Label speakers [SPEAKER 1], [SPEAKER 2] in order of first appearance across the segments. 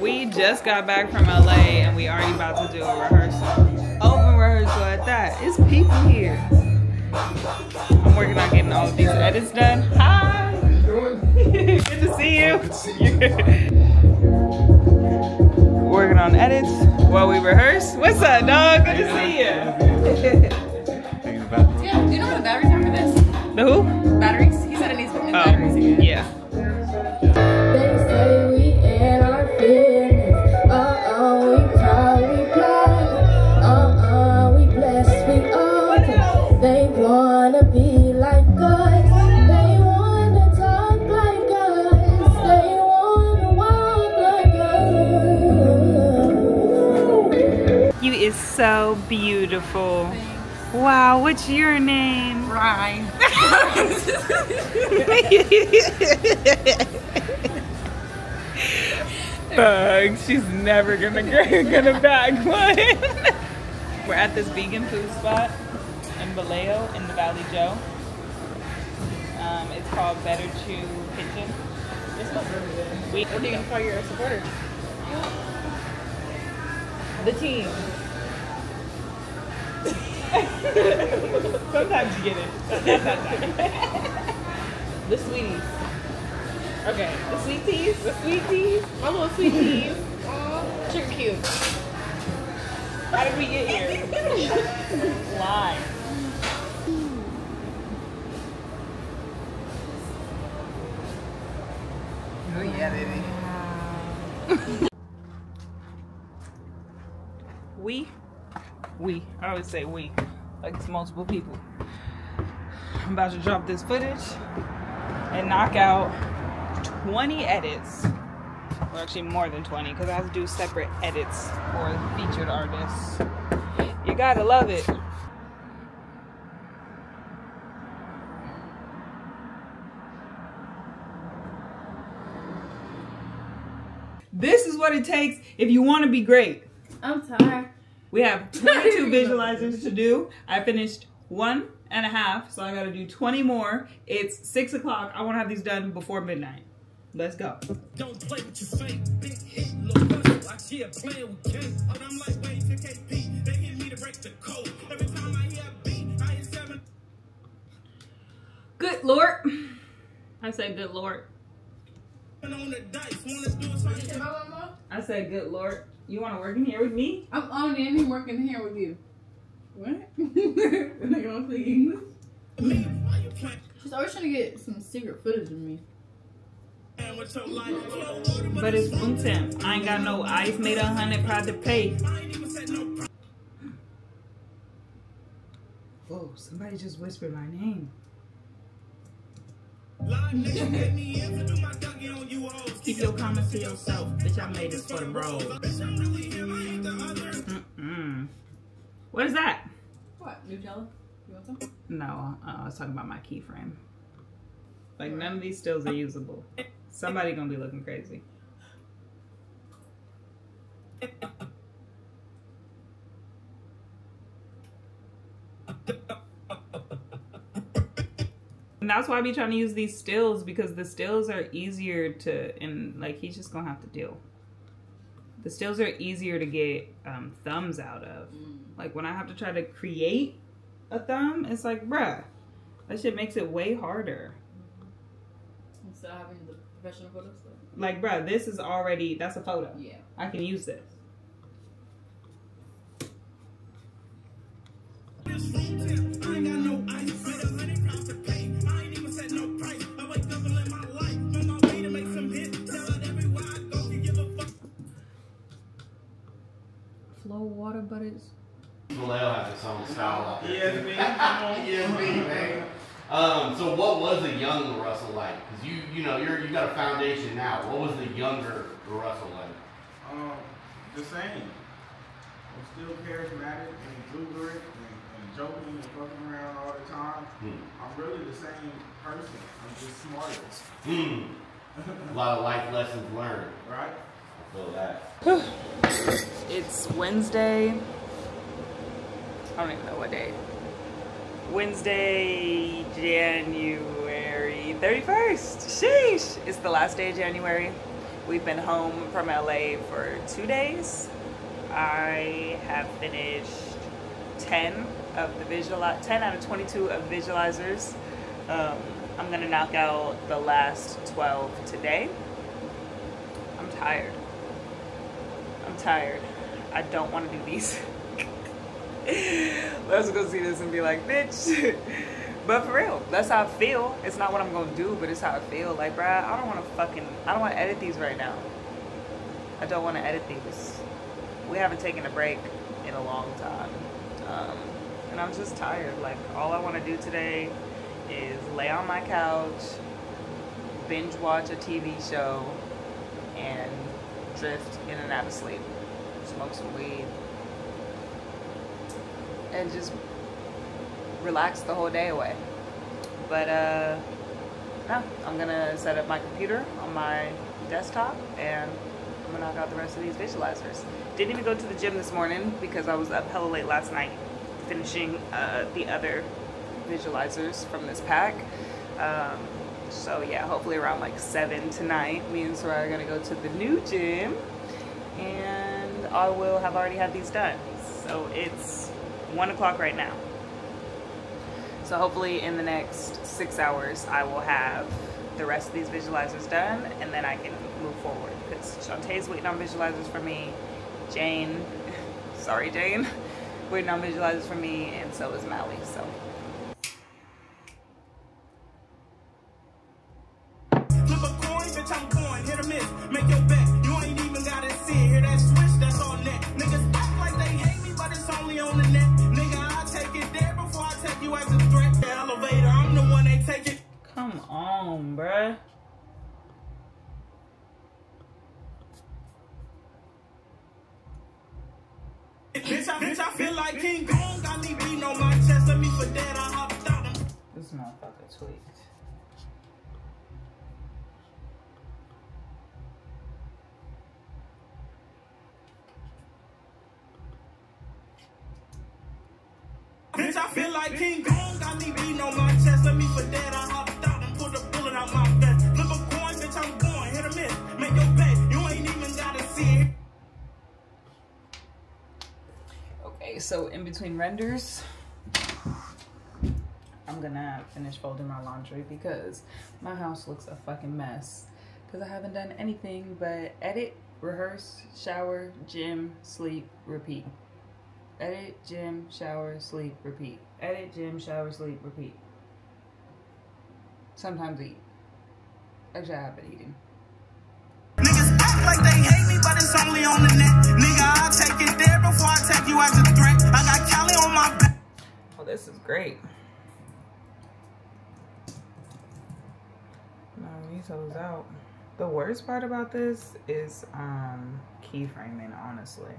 [SPEAKER 1] We just got back from LA and we already about to do a rehearsal. Open rehearsal at that. It's people here. I'm working on getting all of these edits done. Hi! Good to see you. Working on edits while we rehearse. What's up, dog? Good to see you.
[SPEAKER 2] Yeah, do you know what the batteries are for this?
[SPEAKER 1] The who?
[SPEAKER 2] Batteries? He said it needs new batteries again.
[SPEAKER 1] Yeah.
[SPEAKER 3] They say we in our feelings. We proud, we black. We blessed, we open. They wanna be like us. They wanna talk like us. They wanna walk like us.
[SPEAKER 1] You is so beautiful. Wow, what's your name?
[SPEAKER 2] Ryan.
[SPEAKER 1] She's never gonna back one. We're at this vegan food spot in Vallejo in the Valley Joe. It's called Better Chew Kitchen.
[SPEAKER 2] This smells really good. What are you gonna call your supporters? The team.
[SPEAKER 1] Sometimes you get it.
[SPEAKER 2] The sweeties. Okay. The sweet teas. The sweet teas. My little sweet teas. Sugar cubes.
[SPEAKER 1] How did we get here? Lime.
[SPEAKER 2] Oh yeah, baby.
[SPEAKER 1] I always say we, like it's multiple people. I'm about to drop this footage and knock out 20 edits. Well, actually more than 20 because I have to do separate edits for featured artists. You gotta love it. This is what it takes if you want to be great.
[SPEAKER 2] I'm tired.
[SPEAKER 1] We have 22 visualizers to do. I finished 1.5, so I gotta do 20 more. It's 6 o'clock. I wanna have these done before midnight. Let's go.
[SPEAKER 4] Don't play with your fake big hit, little Russell. I see it playing with King. And I'm like, wait, to KP. They hit me to break the code. Every time I hear a beat, I hear 7.
[SPEAKER 1] Good Lord. I said good Lord.
[SPEAKER 4] On the dice. Wanna do something?
[SPEAKER 1] I said good Lord. You wanna work in here with me?
[SPEAKER 2] I'm only in here working here with you. What? They gonna speak English? She's always trying to get some secret footage of me.
[SPEAKER 1] But it's room temp. I ain't got no ice. Made 100, proud to pay. Whoa, somebody just whispered my name. Keep your comments to yourself. Bitch, I made this for the bros. What is that?
[SPEAKER 2] What? New jello? You want some?
[SPEAKER 1] No, I was talking about my keyframe. Like, none of these stills are usable. Somebody gonna be looking crazy. And that's why I be trying to use these stills, because the stills are easier to, and like he's just gonna have to deal. The stills are easier to get thumbs out of. Like when I have to try to create a thumb, it's like, bruh, that shit makes it way harder.
[SPEAKER 2] Instead of having the professional photos?
[SPEAKER 1] Like, bruh, this is already, that's a photo.
[SPEAKER 2] Yeah.
[SPEAKER 1] I can use this. Flow water, but it's...
[SPEAKER 5] Vallejo has its own style.
[SPEAKER 4] ESB.
[SPEAKER 5] ESB, man. So what was the young Russell like? Because you know, you got a foundation now. What was the younger Russell like?
[SPEAKER 4] The same. I'm still charismatic and exuberant and joking and fucking around all the time. I'm really the same person. I'm just smarter.
[SPEAKER 5] A lot of life lessons learned.
[SPEAKER 4] Right?
[SPEAKER 5] I feel that.
[SPEAKER 1] It's Wednesday. I don't even know what day. Wednesday, January 31st. Sheesh! It's the last day of January. We've been home from LA for 2 days. I have finished 10 out of 22 of visualizers. I'm gonna knock out the last 12 today. I'm tired. I don't want to do these. Let's go see this and be like, bitch. But for real, that's how I feel. It's not what I'm gonna do, but it's how I feel. Like, bruh, I don't want to edit these right now. I don't want to edit these. We haven't taken a break in a long time. And I'm just tired. Like, all I want to do today is lay on my couch, binge watch a TV show, and drift in and out of sleep. Smoke some weed. And just relax the whole day away. But no, I'm gonna set up my computer on my desktop and I'm gonna knock out the rest of these visualizers. Didn't even go to the gym this morning because I was up hella late last night finishing the other visualizers from this pack. So yeah, hopefully around like 7 tonight, me and Soraya are gonna go to the new gym and I will have already had these done. So it's 1 o'clock right now. So hopefully in the next 6 hours, I will have the rest of these visualizers done and then I can move forward because Shantae's waiting on visualizers for me. Jane, sorry Jane, waiting on visualizers for me, and so is Mally, so.
[SPEAKER 6] Flip a coin, bitch, I'm going, hit or miss, make your bet, you ain't even gotta see it, hear that switch, that's on net. Niggas act like they hate me, but it's only on the net. Nigga, I'll take it there before I take you as a threat. The elevator, I'm the one they take it.
[SPEAKER 1] Come on, bruh.
[SPEAKER 6] Bitch, I feel like King Kong got me beating on my chest. Let me for dead, I hopped out.
[SPEAKER 1] This motherfucker tweaked.
[SPEAKER 6] Bitch, I feel like King Kong got me beating on my chest. Let me for dead, I hopped out and put a bullet out my vest. Flip a coin, bitch, I'm going, hit or miss, make your bet. You ain't even gotta see it.
[SPEAKER 1] Okay, so in between renders, I'm gonna finish folding my laundry because my house looks a fucking mess. Because I haven't done anything but edit, rehearse, shower, gym, sleep, repeat. Edit, gym, shower, sleep, repeat. Edit, gym, shower, sleep, repeat. Sometimes eat. Actually, I have been eating.
[SPEAKER 6] Niggas act like they hate me, but it's only on the net. Nigga, I'll take it there before I take you as a threat. I got Cali on my back.
[SPEAKER 1] Oh, this is great. No, these hoes out. The worst part about this is keyframing, honestly.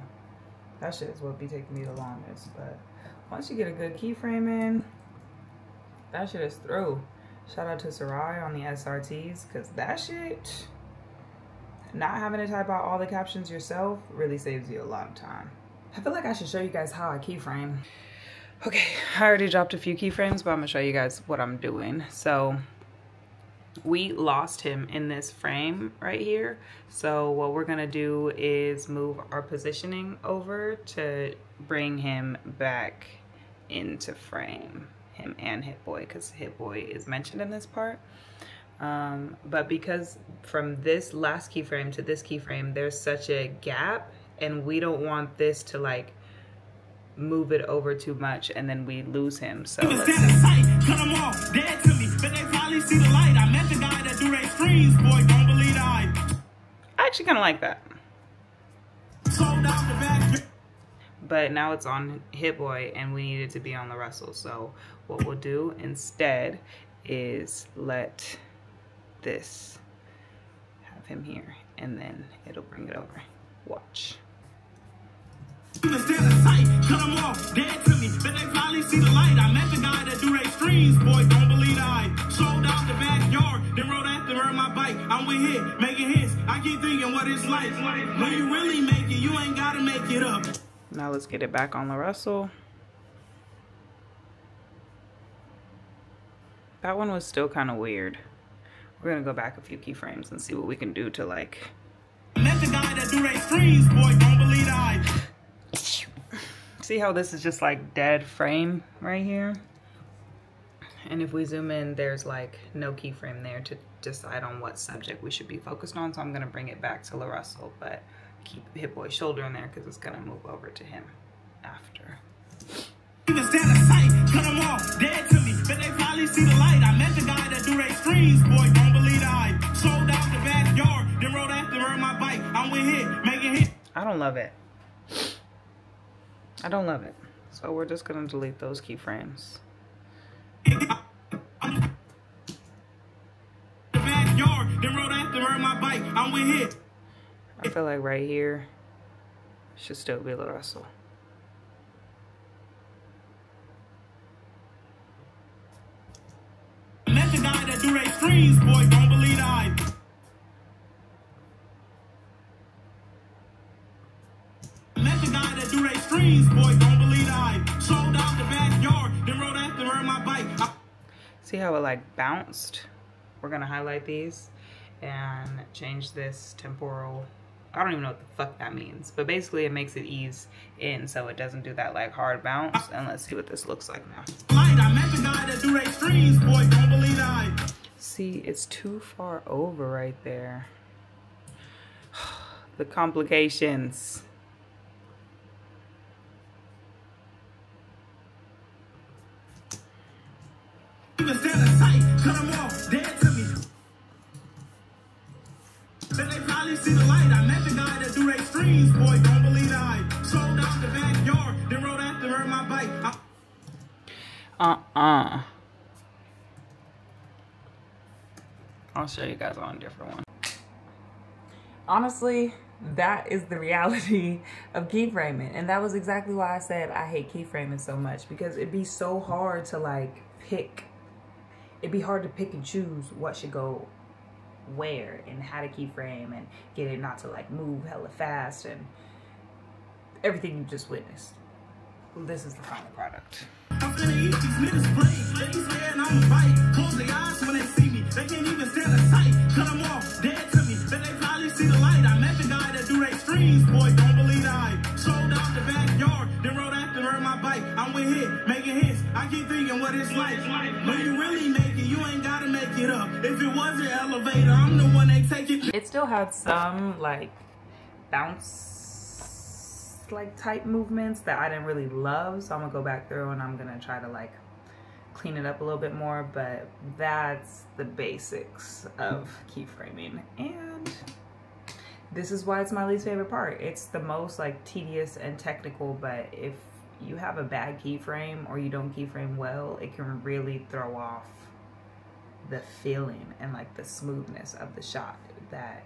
[SPEAKER 1] That shit is what be taking me the longest. But once you get a good keyframe in, that shit is through. Shout out to Sarai on the SRTs, because that shit, not having to type out all the captions yourself really saves you a lot of time. I feel like I should show you guys how I keyframe. Okay, I already dropped a few keyframes, but I'm gonna show you guys what I'm doing. So we lost him in this frame right here. So what we're gonna do is move our positioning over to bring him back into frame. Him and Hit Boy, because Hit Boy is mentioned in this part. But because from this last keyframe to this keyframe, there's such a gap, and we don't want this to like move it over too much and then we lose him. So let's see.
[SPEAKER 6] Cut them off, dead to me, but they probably see the light. I met the guy that do their streams, boy, don't believe I
[SPEAKER 1] actually kind of like that.
[SPEAKER 6] Sold out the back.
[SPEAKER 1] But now it's on Hit Boy and we need it to be on the Russell. So what we'll do instead is let this have him here and then it'll bring it over. Watch.
[SPEAKER 6] Stand in sight, cut them off, dead to me, but they probably see the light. I met the guy that do their streams, boy, don't believe I sold out the backyard, then rode after her on my bike. I'm with hit, making hits. I keep thinking what it's like. When you really make it, you ain't gotta make it up.
[SPEAKER 1] Now let's get it back on the Russell. That one was still kind of weird. We're gonna go back a few keyframes and see what we can do to like
[SPEAKER 6] Met the guy that do they streams, boy, don't believe I.
[SPEAKER 1] See how this is just like dead frame right here? And if we zoom in, there's like no keyframe there to decide on what subject we should be focused on. So I'm gonna bring it back to LaRussell, but keep Hit Boy's shoulder in there because it's gonna move over to him after.
[SPEAKER 6] Even stand a sight, cut them off, dead to me, but they finally see the light. I met the guy that do they streams, boy, don't believe I. Sold out the backyard, then rode after her my bike. I'm with hit, making hit.
[SPEAKER 1] I don't love it. I don't love it. So we're just gonna delete those keyframes.
[SPEAKER 6] The backyard, then rode after her my bike. I'm with hit.
[SPEAKER 1] I feel like right here should still be LaRussell.
[SPEAKER 6] Met the guy that do they streams, boy, don't believe I. Met the guy that do they streams, boy, don't believe I. Sold out the backyard, then rode after her my bike.
[SPEAKER 1] See how it like bounced? We're gonna highlight these and change this temporal. I don't even know what the fuck that means, but basically it makes it ease in so it doesn't do that like hard bounce. And let's see what this looks like now.
[SPEAKER 6] I met the guy that do they streams, boy, don't believe I.
[SPEAKER 1] See, it's too far over right there. The complications.
[SPEAKER 6] Even stand a sight, cut them off, dead to me. Then they finally see the light. I met the guy that do they streams, boy, don't believe I. Sold out the backyard, then rode after her my bike.
[SPEAKER 1] I'll show you guys on a different one. Honestly, that is the reality of keyframing. And that was exactly why I said I hate keyframing so much, because it'd be so hard to like pick. It'd be hard to pick and choose what should go where and how to keyframe and get it not to like move hella fast and everything you just witnessed. This is the final product.
[SPEAKER 6] I'm finna eat these niggas play. They saying I'm a bite. Close their eyes when they see me. They can't even stand a sight. Cut them off, dead to me. Then they finally see the light. I met the guy that do they streams, boy, don't believe I. Sold out the backyard, then rode after her my bike. I'm with hit, making hits. I keep thinking what it's like. When you really make it, you ain't gotta make it up. If it was an elevator, I'm the one they take it.
[SPEAKER 1] It still had some like bounce like type movements that I didn't really love, so I'm gonna go back through and I'm gonna try to like clean it up a little bit more, but that's the basics of keyframing. And this is why it's my least favorite part. It's the most like tedious and technical, but if you have a bad keyframe or you don't keyframe well, it can really throw off the feeling and like the smoothness of the shot that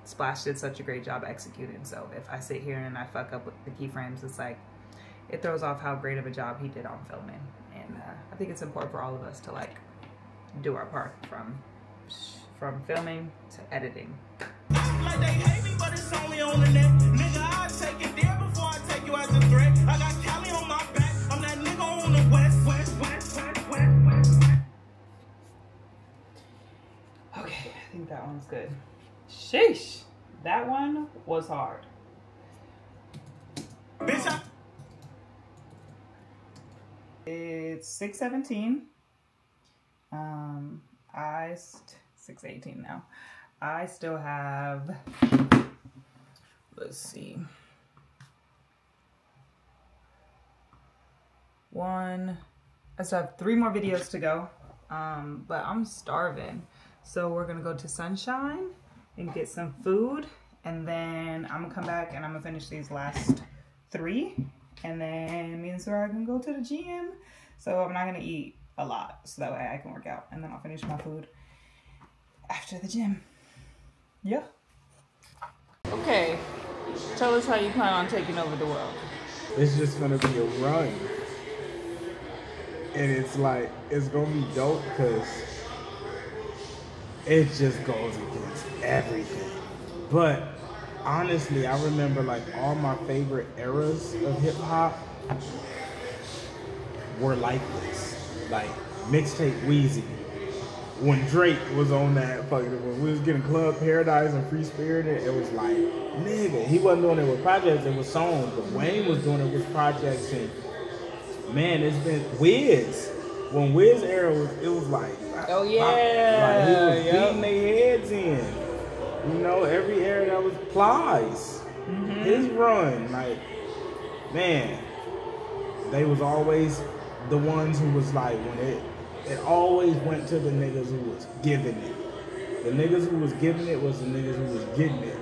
[SPEAKER 1] Splash did such a great job executing. So if I sit here and I fuck up with the keyframes, it's like it throws off how great of a job he did on filming. And I think it's important for all of us to like do our part from filming to editing.
[SPEAKER 6] Like they hate me, but it's only on the net. Nigga, I'll take it there before I take you as a threat. I got Cali on my back. I'm that nigga on the west.
[SPEAKER 1] Okay, I think that one's good. Sheesh, that one was hard. It's 6:17. 6:18 now. I still have, let's see, I still have 3 more videos to go, but I'm starving. So we're gonna go to Sunshine and get some food, and then I'm gonna come back and I'm gonna finish these last 3, and then me and Sarah can go to the gym. So I'm not gonna eat a lot, so that way I can work out, and then I'll finish my food after the gym. Yeah. Okay, tell us how you plan on taking over the world.
[SPEAKER 7] It's just gonna be a run, and it's like it's gonna be dope because it just goes against everything. But honestly, I remember like all my favorite eras of hip hop were like this. Like mixtape Weezy when Drake was on that fucking, when we was getting Club Paradise and Free Spirited, it was like, nigga, he wasn't doing it with projects, it was songs, but Wayne was doing it with projects, and man, it's been Wiz. When Wiz era was, it was like,
[SPEAKER 1] oh yeah,
[SPEAKER 7] like he was beating their heads in. You know, every era that was Plies, his run, like, man, they was always the ones who was like, when it always went to the niggas who was giving it. The niggas who was giving it was the niggas who was getting it.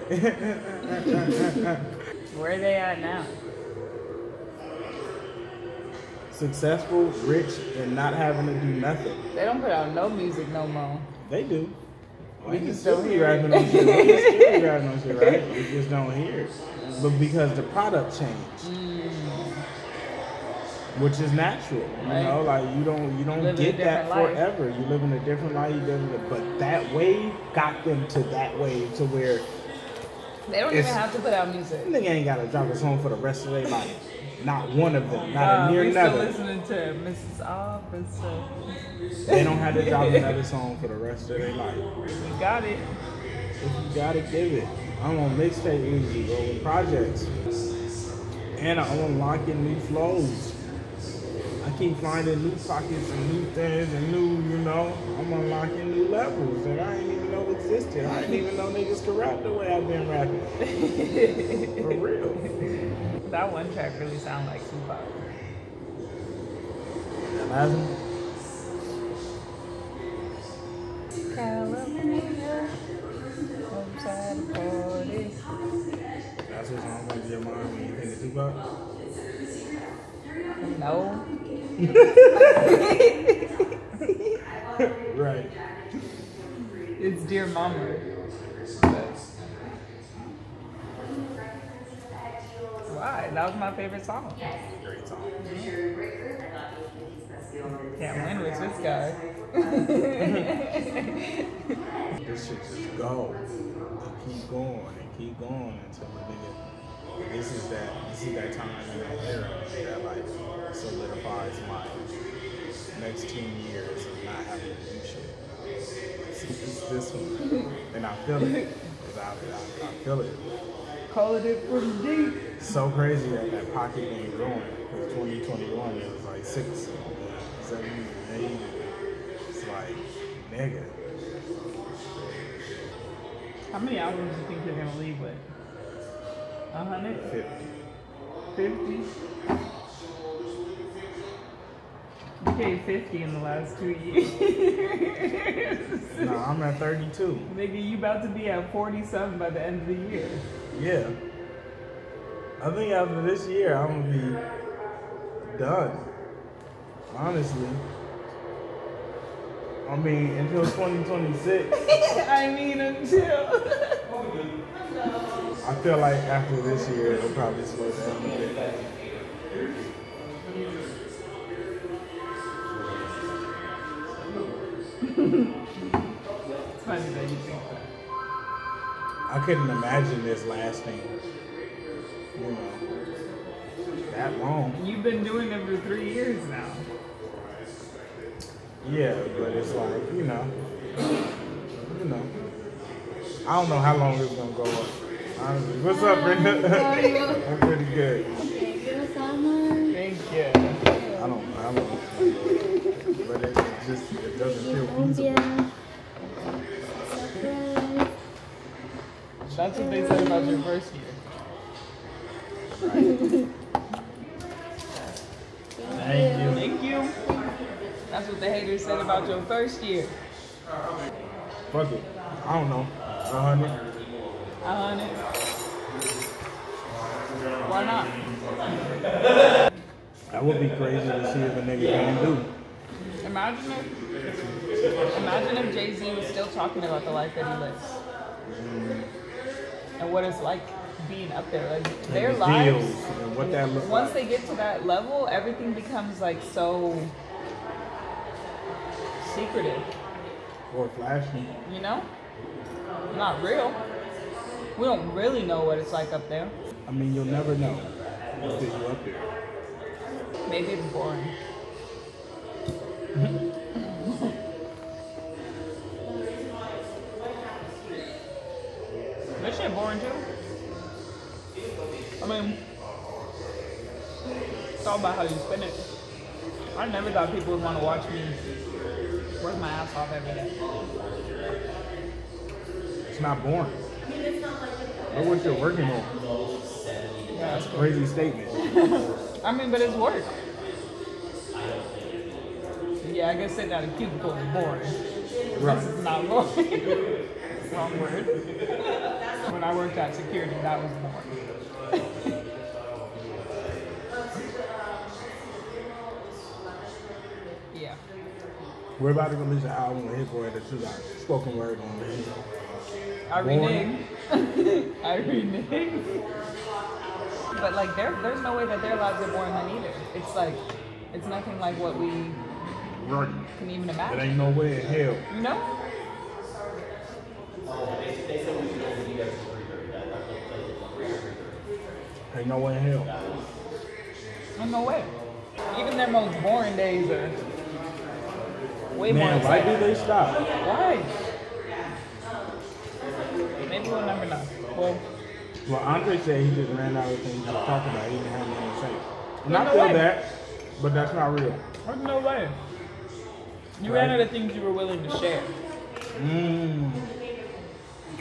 [SPEAKER 1] Where are they at now?
[SPEAKER 7] Successful, rich, and not having to do nothing.
[SPEAKER 1] They don't put out no music no more.
[SPEAKER 7] They do.
[SPEAKER 1] We can still
[SPEAKER 7] be
[SPEAKER 1] hear
[SPEAKER 7] rapping
[SPEAKER 1] it.
[SPEAKER 7] on shit. We can still be rapping on shit, right? We just don't hear it. But because the product changed. Which is natural, you know, like you don't get that forever. You live in a different life, but that wave got them to that wave to where
[SPEAKER 1] they don't even have to put out music.
[SPEAKER 7] Nigga ain't gotta drop a song for the rest of their life. Not one of them, not a near another.
[SPEAKER 1] Still listening to Mrs. Officer.
[SPEAKER 7] They don't have to drop another song for the rest of their life.
[SPEAKER 1] You got it.
[SPEAKER 7] If you gotta give it. I'm on mixtape music or with projects, and I'm unlocking new flows. I keep finding new pockets and new things and new, you know, I'm unlocking new levels that I didn't even know existed. I didn't even know niggas could rap the way I've been rapping. For real.
[SPEAKER 1] That one track really sounded like Tupac.
[SPEAKER 7] That last one?
[SPEAKER 1] California, outside the party.
[SPEAKER 7] That's what song comes to your mind when you think of Tupac?
[SPEAKER 1] No.
[SPEAKER 7] Right.
[SPEAKER 1] It's Dear Mama. Why? That was my favorite song.
[SPEAKER 7] Great song.
[SPEAKER 1] Can't win with this guy.
[SPEAKER 7] This shit just go and keep going until the nigga. This is that time in that era that like solidifies my next 10 years of not having to do shit. It's this one, and I feel it. I feel it.
[SPEAKER 1] Calling it from deep.
[SPEAKER 7] So crazy that pocket ain't growing. Because 2021, it was like 6, 7, 8. It's like, nigga.
[SPEAKER 1] How many albums do you think you're gonna leave with? 100? 50? You gave 50 in the last 2 years.
[SPEAKER 7] No, I'm at 32.
[SPEAKER 1] Nigga, you about to be at 47 by the end of the year.
[SPEAKER 7] Yeah. I think after this year, I'm gonna be done. Honestly. I mean, until 2026.
[SPEAKER 1] I mean, until.
[SPEAKER 7] I feel like after this year, it'll probably slow down a bit.
[SPEAKER 1] It's funny that you think that.
[SPEAKER 7] I couldn't imagine this lasting, you know, that long.
[SPEAKER 1] You've been doing it for 3 years now.
[SPEAKER 7] Yeah, but it's like, you know. I don't know how long it's gonna go up. Honestly. What's up, Brenda? I'm pretty good.
[SPEAKER 1] Thank you.
[SPEAKER 7] I don't know. But it doesn't feel feasible.
[SPEAKER 1] That's what they said about your first year.
[SPEAKER 7] Thank you.
[SPEAKER 1] Thank you. That's what the haters said about your first year.
[SPEAKER 7] Fuck it. I don't know. 100.
[SPEAKER 1] 100. Why not?
[SPEAKER 7] That would be crazy to see if a nigga can do.
[SPEAKER 1] Imagine if Jay-Z was still talking about the life that he lives. And what it's like being up there. Like their lives,
[SPEAKER 7] and what that looks
[SPEAKER 1] once
[SPEAKER 7] like.
[SPEAKER 1] they get to that level, everything becomes like so secretive.
[SPEAKER 7] Or flashy.
[SPEAKER 1] You know? Not real. We don't really know what it's like up there.
[SPEAKER 7] I mean, you'll never know until you're up there.
[SPEAKER 1] Maybe it's boring. shit boring too. I mean, it's all about how you spin it. I never thought people would want to watch me work my ass off every day.
[SPEAKER 7] It's not boring. Look what you're working on.
[SPEAKER 1] Yeah,
[SPEAKER 7] That's a crazy statement.
[SPEAKER 1] I mean, but it's work. Yeah, I guess sitting at a cubicle is boring.
[SPEAKER 7] Right.
[SPEAKER 1] This is not boring. Wrong word. When I worked at security, that was boring. Yeah.
[SPEAKER 7] We're about to release an album with Hit Boy that you got spoken word on.
[SPEAKER 1] I renege. I renege. But like, there's no way that their lives are boring then either. It's like, it's nothing like what we can even imagine.
[SPEAKER 7] There ain't no way in hell.
[SPEAKER 1] You know?
[SPEAKER 7] Ain't no way in hell.
[SPEAKER 1] There's no way. Even their most boring days are way more
[SPEAKER 7] Man, why
[SPEAKER 1] exciting.
[SPEAKER 7] do they stop?
[SPEAKER 1] Why? Maybe we'll never know.
[SPEAKER 7] Well, Andre said he just ran out of things to talk about. He didn't have anything to say. And I
[SPEAKER 1] no
[SPEAKER 7] feel
[SPEAKER 1] way.
[SPEAKER 7] that, but that's not real.
[SPEAKER 1] There's no way. You ran out of things you were willing to share.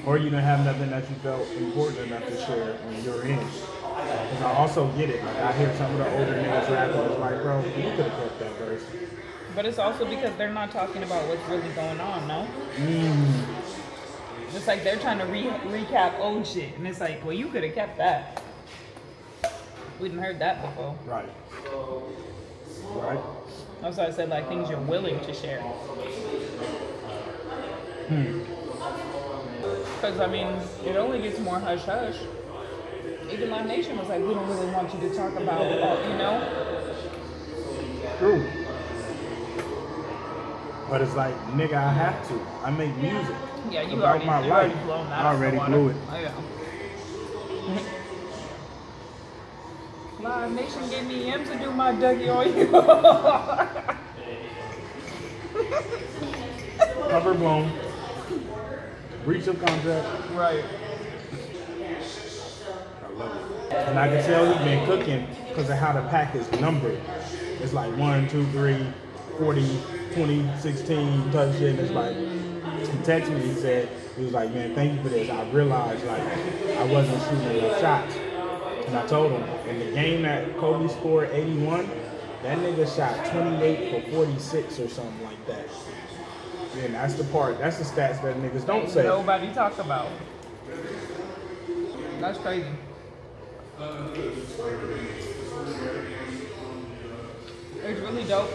[SPEAKER 7] Or you didn't have nothing that you felt important enough to share when you're in. Because I also get it. Like, I hear some of the older niggas rapping. It's like, bro, you could have kept that verse.
[SPEAKER 1] But it's also because they're not talking about what's really going on, no? It's like they're trying to recap old shit. And it's like, well, you could have kept that. We didn't heard that before.
[SPEAKER 7] Right. Right.
[SPEAKER 1] That's why I said, like, things you're willing to share. Because, I mean, it only gets more hush-hush. Even Live Nation was like, we don't really want you to talk about, you know?
[SPEAKER 7] True. But it's like, nigga, I have to. I make music.
[SPEAKER 1] Yeah, you
[SPEAKER 7] about
[SPEAKER 1] already,
[SPEAKER 7] my
[SPEAKER 1] you
[SPEAKER 7] life.
[SPEAKER 1] already blown that.
[SPEAKER 7] I already blew it.
[SPEAKER 1] Oh, yeah. Live Nation gave me him to do my Dougie on you.
[SPEAKER 7] Cover blown. Breach of contract.
[SPEAKER 1] Right.
[SPEAKER 7] I love it. And I can tell he's been cooking because of how the pack is numbered. It's like 1, 2, 3, 40, 20, 16 type shit. And it's like, he texted me, he said, he was like, man, thank you for this. I realized like I wasn't shooting enough shots. And I told him, in the game that Kobe scored 81, that nigga shot 28 for 46 or something like that. And that's the part, that's the stats that niggas don't say.
[SPEAKER 1] Nobody talk about. That's crazy. It's really dope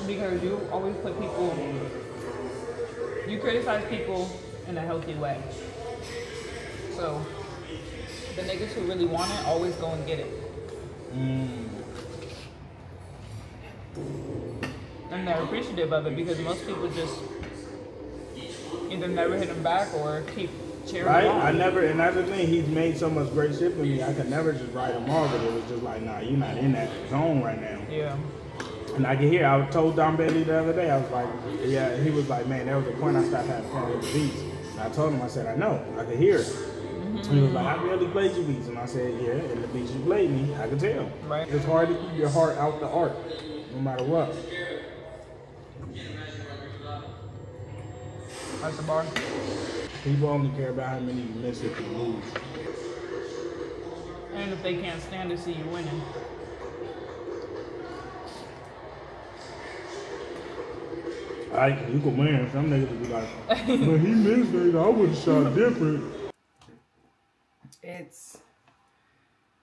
[SPEAKER 1] because you always put people, you criticize people in a healthy way. So the niggas who really want it always go and get it. And they're appreciative of it because most people just either never hit them back or keep cheering
[SPEAKER 7] Right?
[SPEAKER 1] on.
[SPEAKER 7] I never, and that's the thing, he's made so much great shit for me, I could never just write him off, but it was just like, nah, you're not in that zone right now.
[SPEAKER 1] Yeah.
[SPEAKER 7] And I can hear, I told Don Bailey the other day, I was like, yeah, he was like, man, there was a point I stopped having fun with the beats. And I told him, I said, I know, I could hear it. He was like, I barely played your beats. And I said, yeah, and the beats you played me, I could tell.
[SPEAKER 1] Right.
[SPEAKER 7] It's hard to keep your heart out the art, no matter what.
[SPEAKER 1] That's the bar.
[SPEAKER 7] People only care about how many you miss if you lose.
[SPEAKER 1] And if they can't stand to see you winning.
[SPEAKER 7] You can win. Some niggas will be like, but he missed it. I would have shot different.
[SPEAKER 1] It's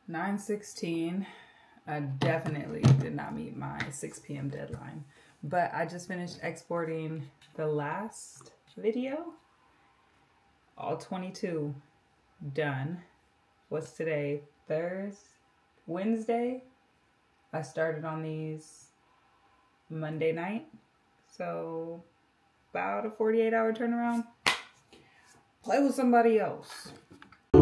[SPEAKER 1] 9:16. I definitely did not meet my 6 p.m. deadline. But I just finished exporting the last video. All 22 done. What's today? Wednesday? I started on these Monday night. So about a 48-hour turnaround. Play with somebody else. Nah,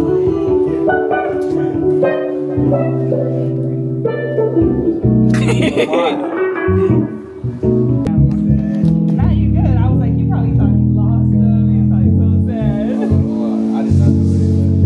[SPEAKER 1] you good. I was like, you probably thought you lost them. You probably so sad.
[SPEAKER 7] I did not know what it was.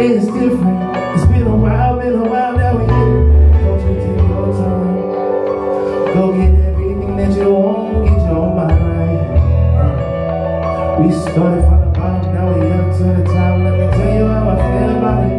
[SPEAKER 6] It's different. It's been a while now we get it. Don't you take your time. Go get everything that you want, get your mind right. We started from the bottom, now we up to the top. Let me tell you how I feel about it.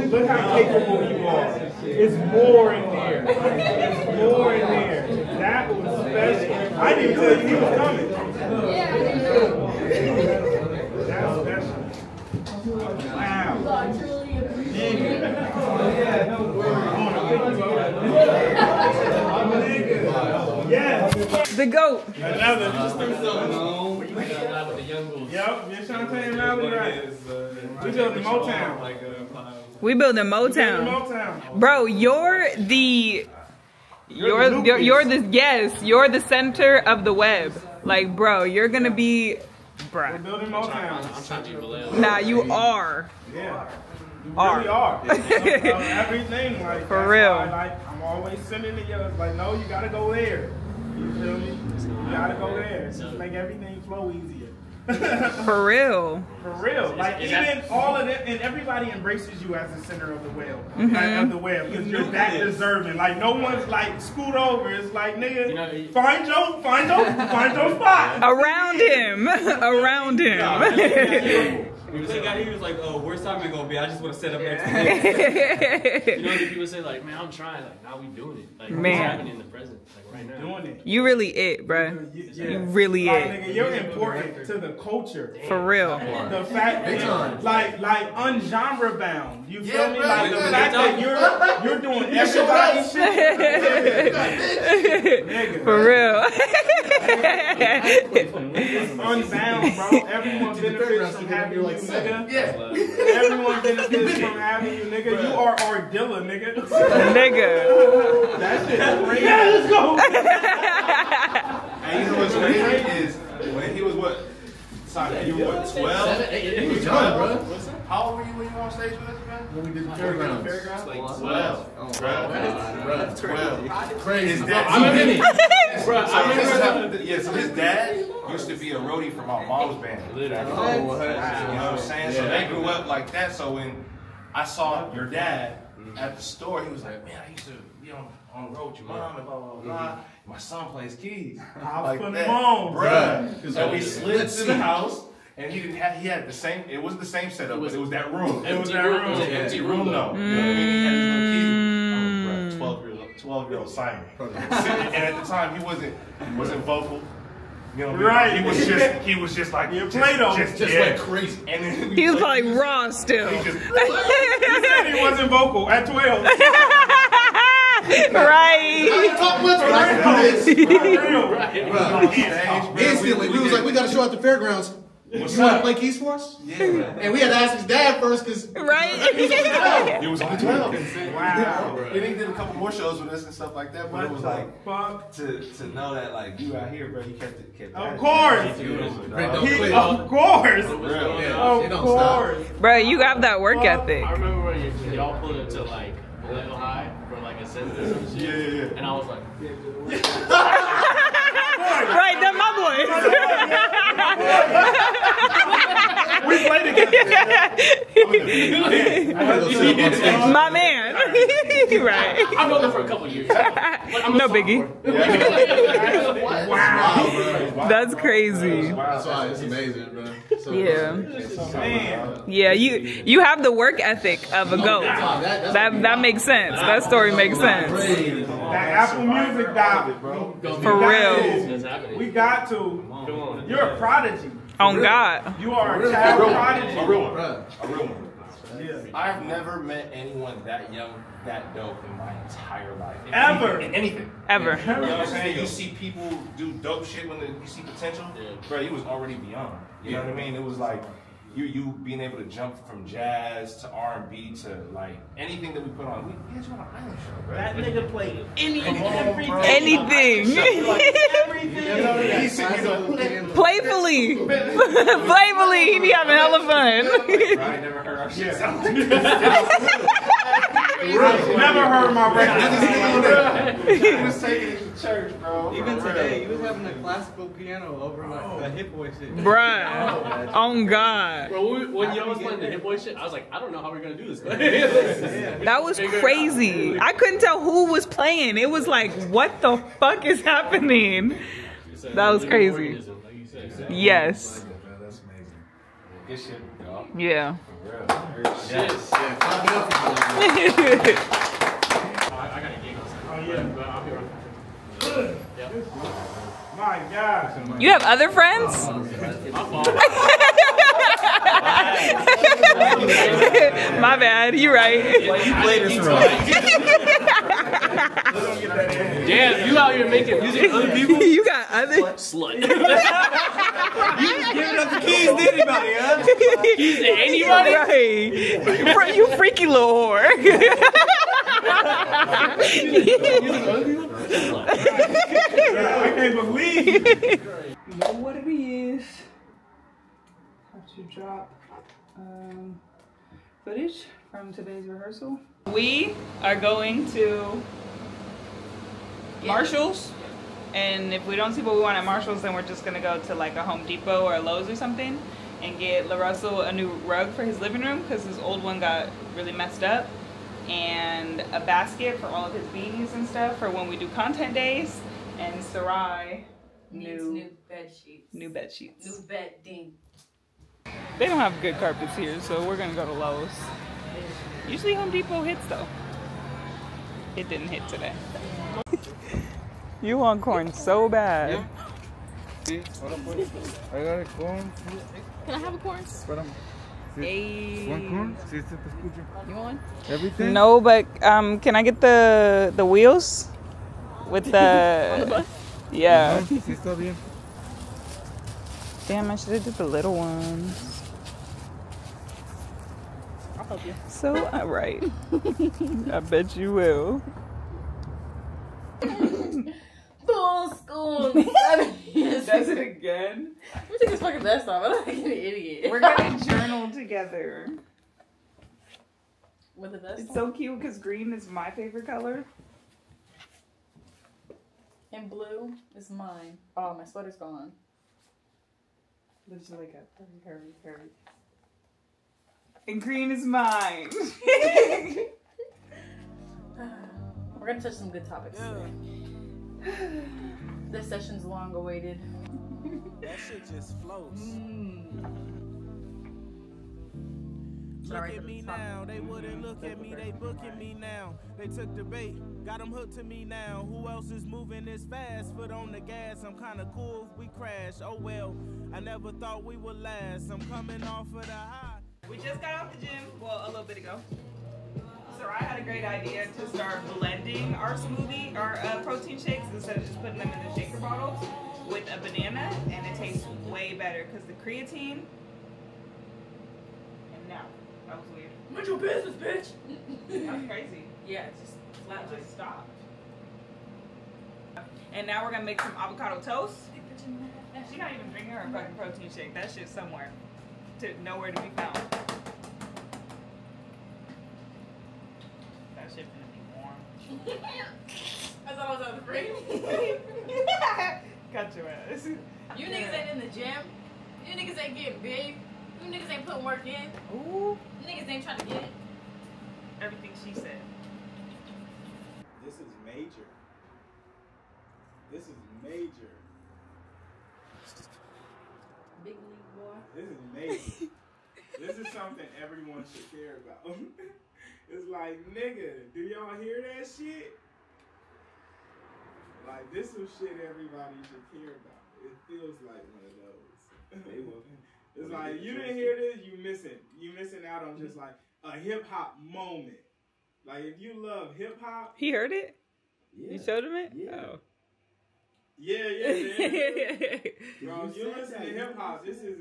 [SPEAKER 7] Look how capable you are. It's more in there. It's more in there. That was special. I didn't even tell you he was coming. That's special. Wow. Yeah.
[SPEAKER 1] The GOAT.
[SPEAKER 7] Another.
[SPEAKER 8] With the young bulls.
[SPEAKER 7] Yep, you're trying to tell you now, right? We building Motown.
[SPEAKER 1] We building Motown. Bro, you're the center of the web. Like, bro, you're gonna be, bro.
[SPEAKER 7] We're building Motown.
[SPEAKER 8] I'm trying to be Vallejo.
[SPEAKER 1] Nah, you are.
[SPEAKER 7] Yeah. You really are. Everything, like,
[SPEAKER 1] for real.
[SPEAKER 7] I'm always sending it, like, no, you gotta go there. You feel me? You gotta go there. Just make everything flow easier.
[SPEAKER 1] For real.
[SPEAKER 7] For real. Like, even all of it, and everybody embraces you as the center of the web. Of the web, because you're that deserving. Like, no one's like, scoot over. It's like, nigga, find your spot.
[SPEAKER 1] Around him. Around him.
[SPEAKER 8] When they got here, he was like, oh, where's Simon gonna be? I just want to set up next to him. You know, the people say, like, man, I'm trying. Like, now we doing it. Like, what's happening in the present? Like, right now.
[SPEAKER 7] Doing it.
[SPEAKER 1] You really it, bro. You really
[SPEAKER 7] like,
[SPEAKER 1] it.
[SPEAKER 7] Nigga, you're important to the culture.
[SPEAKER 1] For real.
[SPEAKER 7] The fact that, like ungenre bound. You feel me? Like, the fact that you're doing everybody's shit. Nigga.
[SPEAKER 1] For real.
[SPEAKER 7] It's unbound, bro. Everyone benefits from having you, nigga. Yeah. Everyone benefits from having you, nigga. You are our dealer, nigga.
[SPEAKER 1] Nigga.
[SPEAKER 7] That shit crazy. Yeah, let's go.
[SPEAKER 9] And you know what's crazy is when he was what? Simon, you were what, 12?
[SPEAKER 8] He was young, bro.
[SPEAKER 9] How old were you when you were on stage with us, man?
[SPEAKER 8] When we did the fairgrounds.
[SPEAKER 9] Like 12. Bro, 12. Crazy. His dad, so his dad used to be a roadie for my mom's band. You know what I'm saying? So they grew up like that. So when I saw your dad at the store, he was like, man, I used to be on the road with your mom and blah, blah, blah. My son plays keys.
[SPEAKER 7] I was
[SPEAKER 9] like
[SPEAKER 7] putting
[SPEAKER 9] that.
[SPEAKER 7] him on,
[SPEAKER 9] Bruh. So we slid to the house. And he had the same, it wasn't the same setup, but it was that room. It was that room. It was an empty room, though. You know what I mean? He had his little keys. 12-year-old Simon. And at the time, he wasn't vocal. You know what I mean?
[SPEAKER 7] Right.
[SPEAKER 9] He was just like,
[SPEAKER 7] you Play-Doh.
[SPEAKER 9] Just went crazy. And then
[SPEAKER 1] he was like raw still.
[SPEAKER 7] He said he wasn't vocal at 12.
[SPEAKER 1] Right.
[SPEAKER 10] I didn't talk much when I could do this. Instantly, we was like, we got to show at the fairgrounds. You want to play keys for us?
[SPEAKER 9] Yeah.
[SPEAKER 10] And we had to ask his dad first because
[SPEAKER 1] right.
[SPEAKER 9] It was only 12.
[SPEAKER 7] Wow.
[SPEAKER 9] And he did a couple more shows with us and stuff like that. But it was like to know that like you out here, bro. You kept
[SPEAKER 7] of course. Of course. Of course.
[SPEAKER 1] Bro, you have that work ethic.
[SPEAKER 8] I remember when y'all pulled into like Vallejo High for like a sentence or some shit.
[SPEAKER 9] Yeah.
[SPEAKER 8] And I was like,
[SPEAKER 1] Right, they're my boys.
[SPEAKER 9] We play together.
[SPEAKER 1] My man. Right.
[SPEAKER 8] I've known them for a couple years.
[SPEAKER 1] No biggie.
[SPEAKER 10] Wow.
[SPEAKER 1] That's crazy.
[SPEAKER 10] That's why it's amazing, bro. So
[SPEAKER 1] Yeah. Yeah, you have the work ethic of a goat. That makes sense. That story makes sense.
[SPEAKER 7] That Apple Music died, bro.
[SPEAKER 1] For real.
[SPEAKER 7] We got to. You're a prodigy.
[SPEAKER 1] On God.
[SPEAKER 7] You are a child prodigy.
[SPEAKER 9] A real one. A real one. I've never met anyone that young, that dope in my entire life.
[SPEAKER 7] Ever.
[SPEAKER 9] In anything.
[SPEAKER 1] Ever.
[SPEAKER 9] You know what I'm saying? You see people do dope shit when you see potential. Bro, he was already beyond. You know what I mean? It was like you being able to jump from jazz to R&B to like anything that we put on. We had you on an island show, bro.
[SPEAKER 7] That nigga played
[SPEAKER 1] anything. Playfully. Playfully, he be having hella fun.
[SPEAKER 9] I never heard our shit sound like
[SPEAKER 7] Never heard my record.
[SPEAKER 9] He was taking it to church, bro.
[SPEAKER 11] Even today, he was having a classical piano over like a hip boy shit.
[SPEAKER 1] Bruh. On God.
[SPEAKER 8] Bro, when y'all was playing the hip boy shit, I was like, I don't know how we're gonna do this.
[SPEAKER 1] That was crazy. I couldn't tell who was playing. It was like, what the fuck is happening? That was crazy. Yes.
[SPEAKER 9] That's amazing. Good shit, y'all.
[SPEAKER 1] Yeah.
[SPEAKER 9] Yes.
[SPEAKER 8] I got a gig on Saturday. But I'll be around. Yeah.
[SPEAKER 7] My God.
[SPEAKER 1] You have other friends? My bad. You're right.
[SPEAKER 8] Damn, you out here making music for other people?
[SPEAKER 1] You got other
[SPEAKER 8] Slut.
[SPEAKER 11] You just giving up the keys to anybody, huh?
[SPEAKER 8] Keys to anybody?
[SPEAKER 1] Right. You freaky little whore.
[SPEAKER 7] I can't believe it. You know what it is. Have to drop footage from today's rehearsal.
[SPEAKER 1] We are going to Marshall's, and if we don't see what we want at Marshall's, then we're just gonna go to like a Home Depot or a Lowe's or something and get LaRussell a new rug for his living room because his old one got really messed up, and a basket for all of his beanies and stuff for when we do content days, and Sarai
[SPEAKER 2] new bed sheets.
[SPEAKER 1] New bed sheets.
[SPEAKER 2] New bedding.
[SPEAKER 1] They don't have good carpets here, so we're gonna go to Lowe's. Usually Home Depot hits though. It didn't hit today. You want corn so bad.
[SPEAKER 11] I got a corn.
[SPEAKER 2] Can I have a corn?
[SPEAKER 1] Hey.
[SPEAKER 11] One corn? ¿Sí se te escucha?
[SPEAKER 2] You want one?
[SPEAKER 11] Everything?
[SPEAKER 1] No, but can I get the wheels with the?
[SPEAKER 2] On the bus?
[SPEAKER 1] Yeah.
[SPEAKER 11] Sí, está bien.
[SPEAKER 1] Damn, I should have did the little ones.
[SPEAKER 2] I'll help you.
[SPEAKER 1] So right. I bet you will.
[SPEAKER 2] Full school.
[SPEAKER 1] Does it again?
[SPEAKER 2] Let me take this fucking vest off. I look like an idiot.
[SPEAKER 1] We're gonna journal together.
[SPEAKER 2] With the vest
[SPEAKER 1] It's
[SPEAKER 2] on?
[SPEAKER 1] so cute because green is my favorite color.
[SPEAKER 2] And blue is mine. Oh, my sweater's gone.
[SPEAKER 1] Looks like a hurry. And green is mine.
[SPEAKER 2] We're gonna touch some good topics today. This session's long awaited.
[SPEAKER 6] That shit just floats.
[SPEAKER 2] Sorry,
[SPEAKER 6] Look at me now, they wouldn't look at me, they booking me now. They took the bait, got them hooked to me now. Who else is moving this fast? Foot on the gas, I'm kinda cool if we crash. Oh well, I never thought we would last. I'm coming off of the high.
[SPEAKER 1] We just got out the gym, well, a little bit ago. Sarai had a great idea to start blending our smoothie, our protein shakes, instead of just putting them in the shaker bottles with a banana, and it tastes way better because the creatine. And now, that was weird.
[SPEAKER 2] Mind your business, bitch.
[SPEAKER 1] That's crazy.
[SPEAKER 2] Yeah, it's just flat.
[SPEAKER 1] It just stopped. And now we're gonna make some avocado toast. She's not even drinking her fucking protein shake. That shit's somewhere, nowhere to be found. That shit gonna be warm.
[SPEAKER 2] I thought I was on the frame.
[SPEAKER 1] Cut your ass.
[SPEAKER 2] You niggas ain't in the gym. You niggas ain't getting big. You niggas ain't putting work in.
[SPEAKER 1] Ooh.
[SPEAKER 2] You niggas ain't trying to get it.
[SPEAKER 1] Everything she said.
[SPEAKER 4] This is major. This is major.
[SPEAKER 2] Big league boy.
[SPEAKER 4] This is major. This is something everyone should care about. It's like, nigga, do y'all hear that shit? Like, this is shit everybody should care about. It feels like one of those. It's like, you didn't hear this, you missing. You missing out on just like a hip hop moment. Like, if you love hip hop.
[SPEAKER 1] He heard it?
[SPEAKER 10] Yeah.
[SPEAKER 1] You showed him it?
[SPEAKER 10] Yeah.
[SPEAKER 1] Oh.
[SPEAKER 4] Yeah. Bro, if you listen to hip hop, this is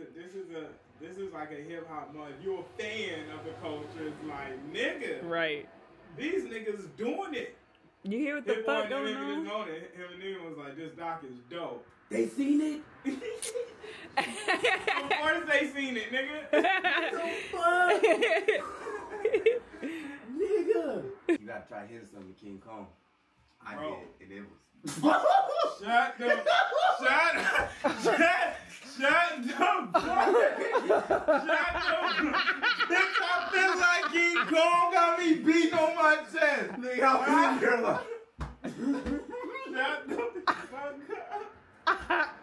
[SPEAKER 4] like a hip hop moment. If you're a fan of the culture, it's like, nigga.
[SPEAKER 1] Right.
[SPEAKER 4] These niggas doing it.
[SPEAKER 1] You hear what the fuck going on?
[SPEAKER 4] Him and Nigga was like, this doc is dope.
[SPEAKER 10] They seen it?
[SPEAKER 4] Of course they seen it, nigga.
[SPEAKER 10] What the fuck? Nigga.
[SPEAKER 12] You gotta try hitting something with King Kong. I did, and it was.
[SPEAKER 4] Shut the Bitch, I feel like King Kong got me beating on my chest.
[SPEAKER 12] Nigga, I was in there like.
[SPEAKER 4] Shut the fuck up.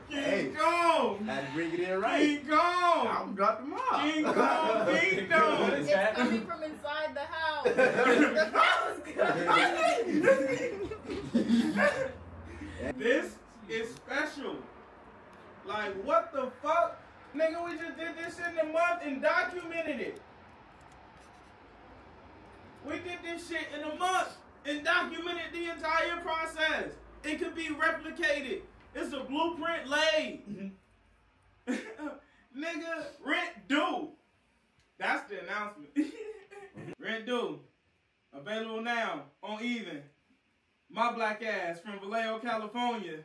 [SPEAKER 4] King Kong!
[SPEAKER 12] Had to bring it in right.
[SPEAKER 4] King Kong!
[SPEAKER 12] I'm dropping them off.
[SPEAKER 4] King Kong Kingdom!
[SPEAKER 2] It's coming from inside the house.
[SPEAKER 4] This is special. Like, what the fuck? Nigga, we just did this shit in a month and documented it. We did this shit in a month and documented the entire process. It could be replicated. It's a blueprint laid. Nigga, rent due. That's the announcement. Rent due. Available now on Even. My black ass from Vallejo, California.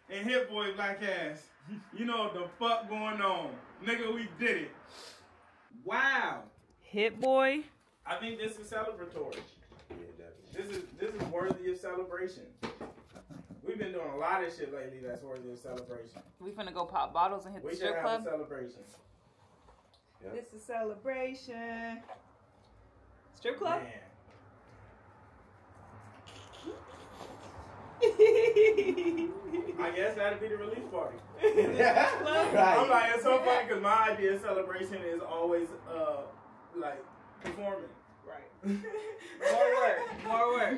[SPEAKER 4] And Hit Boy black ass. You know what the fuck going on. Nigga, we did it. Wow.
[SPEAKER 1] Hit Boy.
[SPEAKER 4] I think this is celebratory.
[SPEAKER 12] Yeah, definitely.
[SPEAKER 4] This is worthy of celebration. We've been doing a lot of shit lately that's worthy of celebration.
[SPEAKER 1] We finna go pop bottles and hit the strip
[SPEAKER 4] have
[SPEAKER 1] club.
[SPEAKER 4] a celebration.
[SPEAKER 12] Yep.
[SPEAKER 1] This is celebration. Strip club?
[SPEAKER 4] Man. I guess that'd be the release party.
[SPEAKER 12] Right.
[SPEAKER 4] I'm like, it's so funny because my idea of celebration is always like performing.
[SPEAKER 1] Right. More work.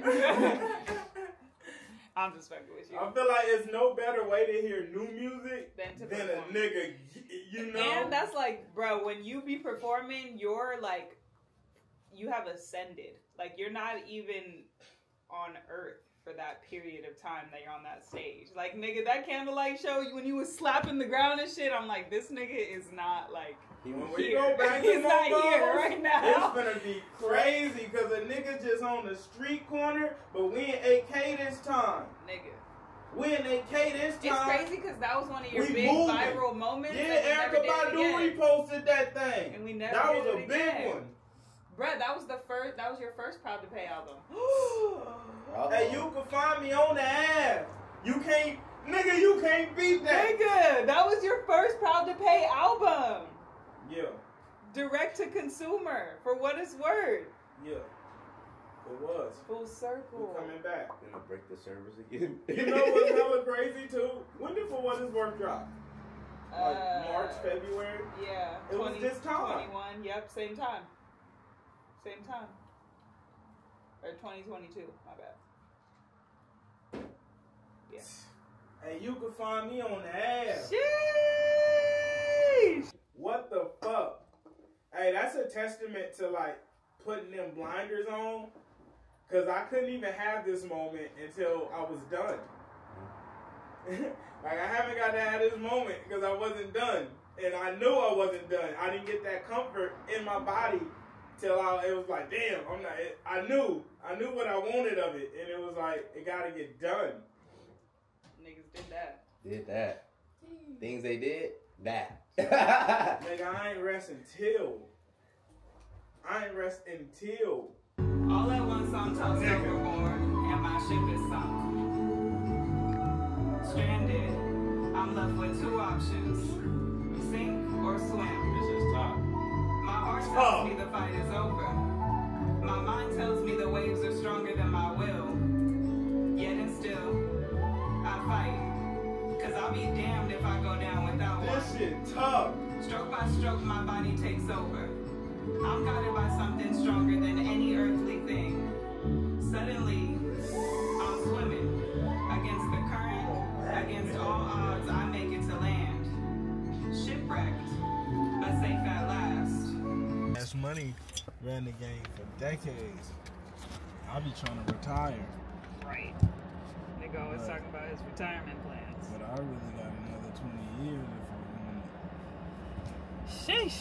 [SPEAKER 1] I'm just fucking with you.
[SPEAKER 4] I feel like it's no better way to hear new music
[SPEAKER 1] than
[SPEAKER 4] a nigga, you know?
[SPEAKER 1] And that's like, bro, when you be performing, you're like, you have ascended. Like, you're not even on earth for that period of time that you're on that stage. Like, nigga, that candlelight show, when you was slapping the ground and shit, I'm like, this nigga is not like,
[SPEAKER 4] when we go back
[SPEAKER 1] he's
[SPEAKER 4] to
[SPEAKER 1] not
[SPEAKER 4] Mobos,
[SPEAKER 1] here right now.
[SPEAKER 4] It's gonna be crazy because a nigga just on the street corner, but we in 8K this time.
[SPEAKER 1] Nigga.
[SPEAKER 4] We in 8K this time.
[SPEAKER 1] It's crazy because that was one of your
[SPEAKER 4] we
[SPEAKER 1] big
[SPEAKER 4] moving.
[SPEAKER 1] viral moments.
[SPEAKER 4] Yeah, Erykah Badu reposted that thing.
[SPEAKER 1] And we never
[SPEAKER 4] That
[SPEAKER 1] did
[SPEAKER 4] was
[SPEAKER 1] it
[SPEAKER 4] a big
[SPEAKER 1] again.
[SPEAKER 4] one.
[SPEAKER 1] Bruh, that was your first Proud to Pay album.
[SPEAKER 4] Hey, you can find me on the app. You can't beat that.
[SPEAKER 1] Nigga, that was your first Proud to Pay album.
[SPEAKER 4] Yeah.
[SPEAKER 1] Direct to consumer, for what it's worth.
[SPEAKER 4] Yeah. It was.
[SPEAKER 1] Full circle.
[SPEAKER 4] We're coming back.
[SPEAKER 12] Gonna break the servers again.
[SPEAKER 4] You know what's hella crazy too? When did For What It's Worth drop? Like March, February?
[SPEAKER 1] Yeah.
[SPEAKER 4] It was this time.
[SPEAKER 1] 21, yep, same time. Same time. Or 2022, my bad. Yeah.
[SPEAKER 4] Hey, you can find me on the app.
[SPEAKER 1] Sheesh!
[SPEAKER 4] What the fuck? Hey, that's a testament to like putting them blinders on. Cause I couldn't even have this moment until I was done. Like I haven't got to have this moment because I wasn't done. And I knew I wasn't done. I didn't get that comfort in my body till it was like, damn, I'm not. I knew what I wanted of it, and it was like, it gotta get done.
[SPEAKER 1] Niggas did that.
[SPEAKER 12] Did that. Things they did, that.
[SPEAKER 4] Nigga, I ain't rest until.
[SPEAKER 1] All that one song tells overboard, and my ship is sunk. Stranded, I'm left with two options: sink or swim.
[SPEAKER 8] This is tough.
[SPEAKER 1] My heart tells me the fight is over. My mind tells me the waves are stronger than my will. Yet and still, I fight. Cause I'll be damned if I go down without one.
[SPEAKER 4] This shit tough.
[SPEAKER 1] Stroke by stroke, my body takes over. I'm guided by something stronger than any earthly thing. Suddenly, I'm swimming. Against the current, against all odds, I make it to land. Shipwrecked, but safe at last.
[SPEAKER 7] Cash Money ran the game for decades. I'll be trying to retire.
[SPEAKER 1] Right. Nigga always talking about his retirement plans.
[SPEAKER 7] But I really got another 20 years if I want it.
[SPEAKER 1] Sheesh,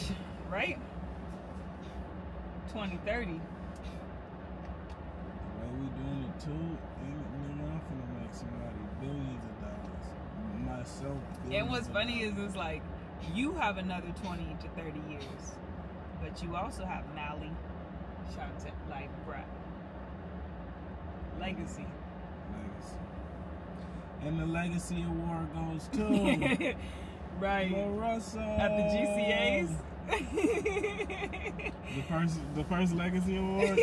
[SPEAKER 1] right? 2030.
[SPEAKER 7] The way we doing it too, I'm finna make somebody billions of dollars. Myself, billions.
[SPEAKER 1] And what's funny is it's like, you have another 20 to 30 years. But you also have Mally, Shantae, like, bruh. Legacy.
[SPEAKER 7] And the Legacy Award goes to
[SPEAKER 1] right.
[SPEAKER 7] Russell
[SPEAKER 1] At the GCAs.
[SPEAKER 7] the first Legacy Award.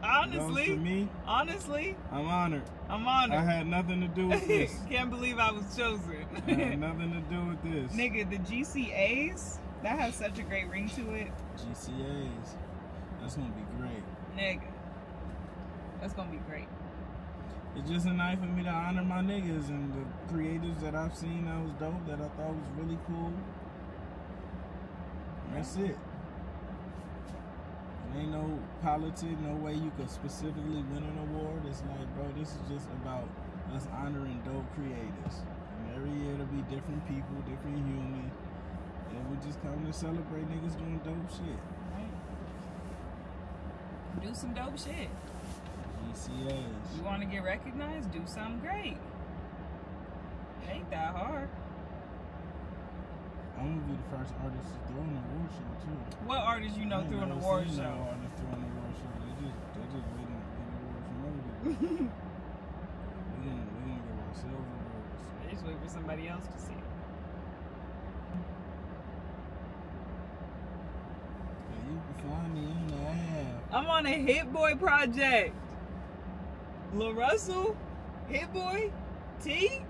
[SPEAKER 1] Honestly,
[SPEAKER 7] goes to me.
[SPEAKER 1] Honestly,
[SPEAKER 7] I'm honored.
[SPEAKER 1] I'm honored.
[SPEAKER 7] I had nothing to do with this.
[SPEAKER 1] Can't believe I was chosen.
[SPEAKER 7] I had nothing to do with this.
[SPEAKER 1] Nigga, the GCAs, that has such a great ring to it.
[SPEAKER 7] GCAs, that's gonna be great.
[SPEAKER 1] Nigga, that's gonna be great.
[SPEAKER 7] It's just a night for me to honor my niggas and the creatives that I've seen that was dope, that I thought was really cool. That's it. It ain't no politics, no way you could specifically win an award. It's like, bro, this is just about us honoring dope creators. And every year it'll be different people, different humans. And we just come to celebrate niggas doing dope shit.
[SPEAKER 1] Do some dope shit.
[SPEAKER 7] GCAs.
[SPEAKER 1] You want to get recognized? Do something great. It ain't that hard.
[SPEAKER 7] I'm gonna be the first artist to throw an award show too.
[SPEAKER 1] What artist you know threw an award show?
[SPEAKER 7] No artist threw an award show. They just waiting to get awards from other people. We're gonna give ourselves awards.
[SPEAKER 1] They just wait for somebody else to see it.
[SPEAKER 7] You can find me on the app.
[SPEAKER 1] I'm on a Hit Boy project. Lil Russell, Hit Boy, T.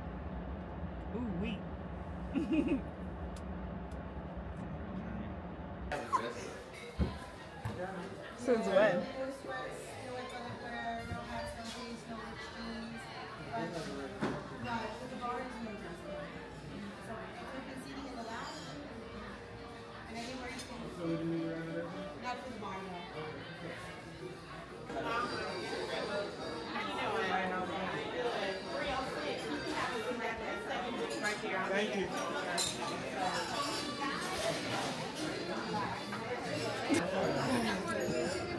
[SPEAKER 1] Ooh, wee. Since when?
[SPEAKER 7] Thank you.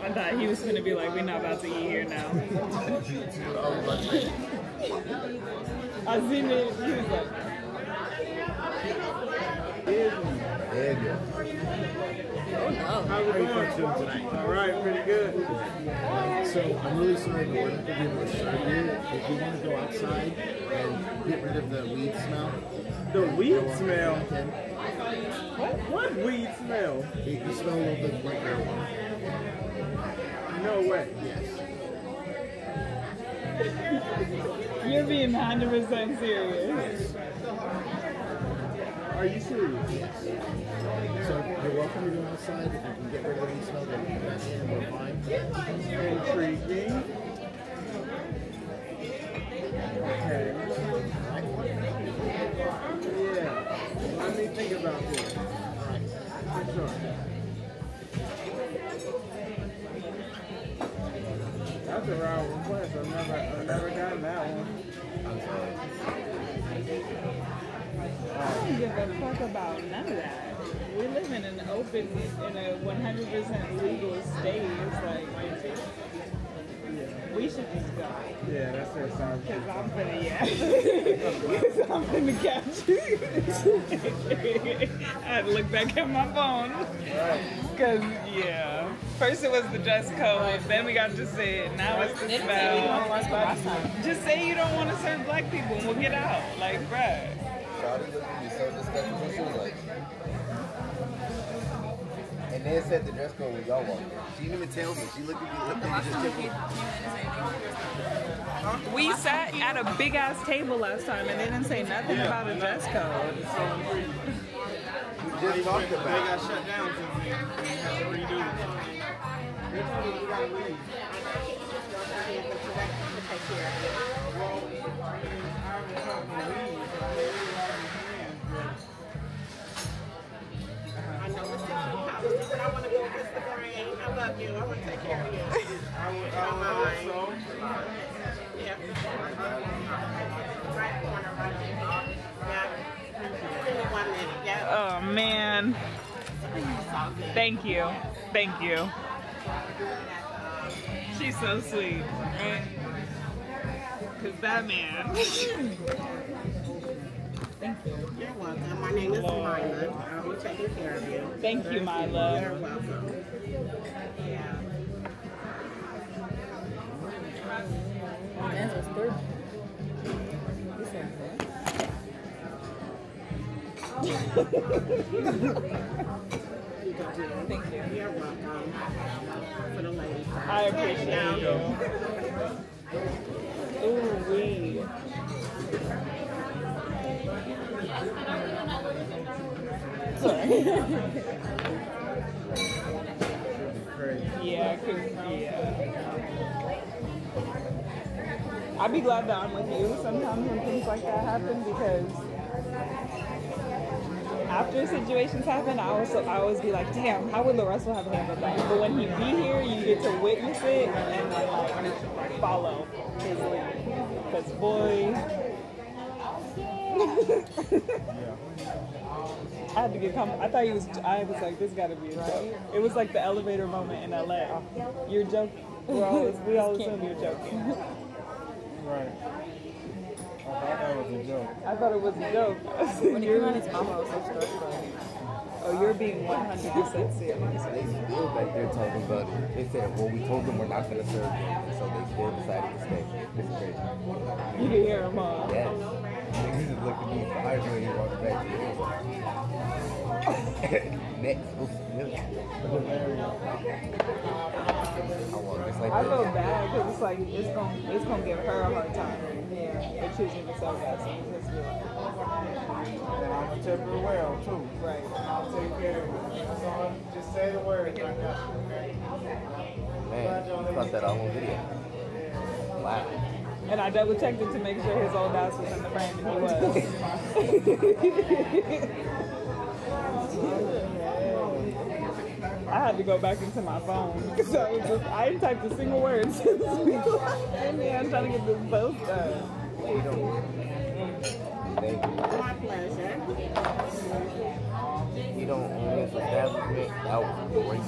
[SPEAKER 1] I thought he was gonna be like, we're not about to eat here now. I seen it. He was like, oh no.
[SPEAKER 7] How are you doing tonight? All right, pretty good.
[SPEAKER 10] So I'm really sorry, but we're not going to be able to serve you. If you want to go outside and get rid of the weed smell.
[SPEAKER 7] The weed smell?
[SPEAKER 10] Okay.
[SPEAKER 7] What weed smell?
[SPEAKER 10] You smell a little bit like marijuana.
[SPEAKER 7] No way.
[SPEAKER 10] Yes.
[SPEAKER 1] You're being 100% serious.
[SPEAKER 7] Are you serious?
[SPEAKER 10] Yes. So you're welcome to go outside. If you can get rid of the weed smell, then that's in. We're fine.
[SPEAKER 7] Intriguing. Okay. Yeah. Let me think about this.
[SPEAKER 10] All right.
[SPEAKER 7] For sure. That's a raw request. I've never gotten that one.
[SPEAKER 1] I don't give a fuck about none of that. We live in an open, in a 100% legal state. It's like, we should just go.
[SPEAKER 7] Yeah, that's it. Sorry.
[SPEAKER 1] Because I'm finna, Because I'm finna catch you. I had to look back at my phone.
[SPEAKER 7] Right.
[SPEAKER 1] Cause yeah, first it was the dress code, then we got to sit. Now it's the smell. Just say you don't want to serve black people, and we'll get out. Like, bruh.
[SPEAKER 10] Shawty looked at me so disgusted. She was like, and then said the dress code when y'all walked in. She didn't even tell me. She looked at me and just took me.
[SPEAKER 1] We sat at a big ass table last time, and they didn't say nothing about a dress code.
[SPEAKER 10] We just talked about it.
[SPEAKER 4] They got shut down since then. They had to redo it. They told us we gotta leave. Well, I haven't talked to leave, but I really like my plans,
[SPEAKER 13] I know it's the policy, but I want to go against the grain. I love you. I want to take care of you.
[SPEAKER 4] I would hope so.
[SPEAKER 13] Yeah. Right corner, right there. Yeah. Give me 1 minute. Yeah.
[SPEAKER 1] Oh man. Thank you. Thank you. She's so sweet. Right? Cause that man.
[SPEAKER 13] Thank you. You're welcome. My name is Myla. I'll be taking care of you.
[SPEAKER 1] Thank you, my love.
[SPEAKER 13] You're welcome. Yeah.
[SPEAKER 2] That was good.
[SPEAKER 13] Thank you. You're welcome. For the ladies.
[SPEAKER 1] I appreciate you. Ooh, wee. Yeah, cause I'd be glad that I'm with you sometimes when things like that happen, because after situations happen, I always be like, damn, how would Russell have handled that? But when he be here, you get to witness it and then like follow his lead. Cause boy, I had to get I thought I was like, this gotta be a joke. It was like the elevator moment in LA. You're joking. We always assume you're joking.
[SPEAKER 7] Right. I thought that was a joke.
[SPEAKER 1] I thought it was a joke.
[SPEAKER 2] When he came out, his mama was so stressed.
[SPEAKER 1] Oh, you're being 100% serious.
[SPEAKER 10] They still back there talking about it. They said, well, we told them we're not going to serve them. And so they still decided to stay. This is crazy.
[SPEAKER 1] You can hear them all.
[SPEAKER 10] Yes. He just looked at me fire when he walked back to the next.
[SPEAKER 1] I feel bad because it's like it's gonna give her a hard time. Yeah, for choosing to sell gas.
[SPEAKER 7] And I'm gonna tip her well too.
[SPEAKER 1] Right.
[SPEAKER 7] I'll take care of it. That's all. Just say the word.
[SPEAKER 10] Man, I thought that all on video. Wow.
[SPEAKER 1] And I double checked it to make sure his old ass was in the frame, and he was. I had to go back into my phone because I didn't type a single word. I'm trying to get this post done.
[SPEAKER 13] My pleasure.
[SPEAKER 10] You don't own this establishment. That was great.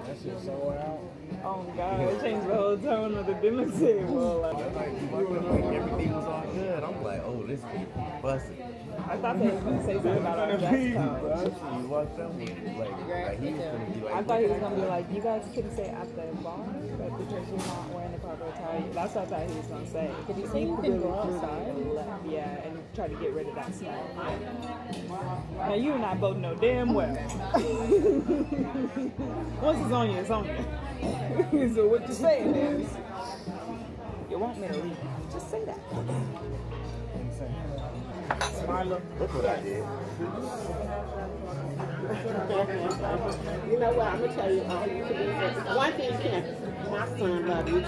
[SPEAKER 7] That shit's so out.
[SPEAKER 1] Oh God, it changed the whole tone of the dinner table.
[SPEAKER 10] Everything was all good. I'm like, oh, this is busting.
[SPEAKER 1] I thought they was gonna say something about our dress code.
[SPEAKER 10] You walked up with it, like he was gonna be like.
[SPEAKER 1] I thought he was gonna be like, you guys couldn't say at the bar, but because you're not wearing the proper attire. That's what I thought he was gonna say. Could you say you can go outside? Yeah, and try to get rid of that smell. Now you're not voting no damn well. Once it's on you, it's on you. So what you're saying is, you want me to leave? Just say that.
[SPEAKER 10] Marla, look what I did.
[SPEAKER 13] You know what? I'm gonna tell you. One thing you can. My son loves you.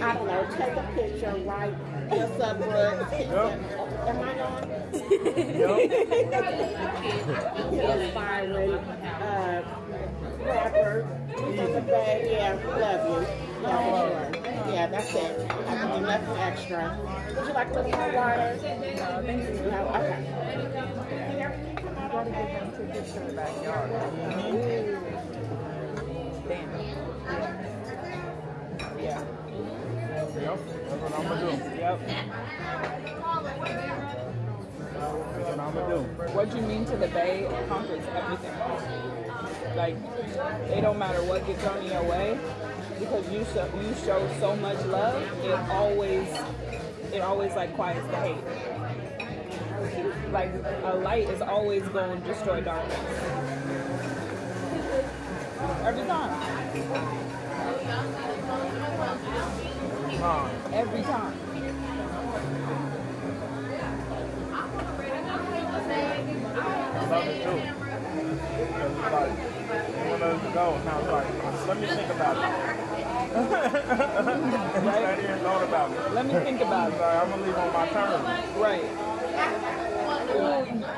[SPEAKER 13] I don't know. Take a picture, right? What's up, bud? Am I on? Inspiring rapper. Yeah, love you. Yeah, that's it. I can do nothing extra. Would you like a little more water? No, thank you. No, okay.
[SPEAKER 1] Gotta get them to get to the backyard. Damn. Yeah.
[SPEAKER 7] Yep, that's what I'm gonna do.
[SPEAKER 1] Yep.
[SPEAKER 7] That's what I'm gonna do.
[SPEAKER 1] What'd what you mean to the Bay conquers everything. Like, it don't matter what gets thrown in your way, because you show so much love, it always like quiets the hate. Like, a light is always going to destroy darkness. Every time. Every time.
[SPEAKER 7] I love it too. Because it's like, when us to go, now it's like, let me think about it. Right? I didn't thought about it.
[SPEAKER 1] Let me think about it.
[SPEAKER 7] Sorry, I'm going to leave on my terms.
[SPEAKER 1] Right.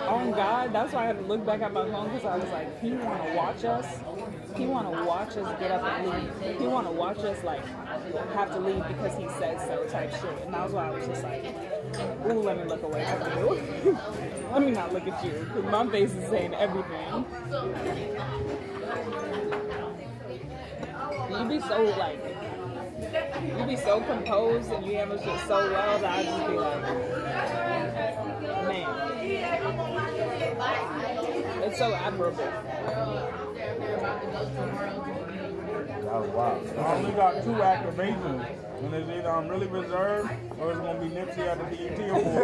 [SPEAKER 1] On God, that's why I had to look back at my phone, because I was like, he want to watch us. He want to watch us get up and leave. He want to watch us like have to leave because he says so type shit. And that's why I was just like, ooh, let me look away from you. Let me not look at you, because my face is saying everything. You be so like, you be so composed and you handle shit so well that I just be like, man, it's so admirable.
[SPEAKER 7] Oh, wow. I only got 2 activations. And it's either I'm really reserved or it's going to be Nipsey at the BET Awards.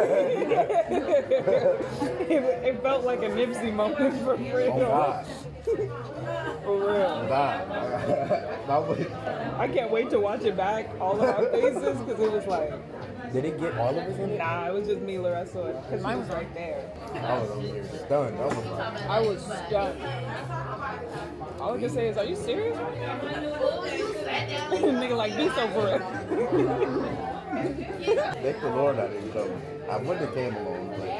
[SPEAKER 1] It felt like a Nipsey moment for real.
[SPEAKER 10] Oh, God.
[SPEAKER 1] For real.
[SPEAKER 10] God.
[SPEAKER 1] I can't wait to watch it back, all of our faces, because it was like...
[SPEAKER 10] Did it get all of us in it?
[SPEAKER 1] Nah, it was just me, Larissa, because mine was right there.
[SPEAKER 10] I was over here stunned.
[SPEAKER 1] I was stunned. All I can say is, are you serious? Nigga like, be so for it.
[SPEAKER 10] Thank the Lord I didn't come. I wouldn't have came along. But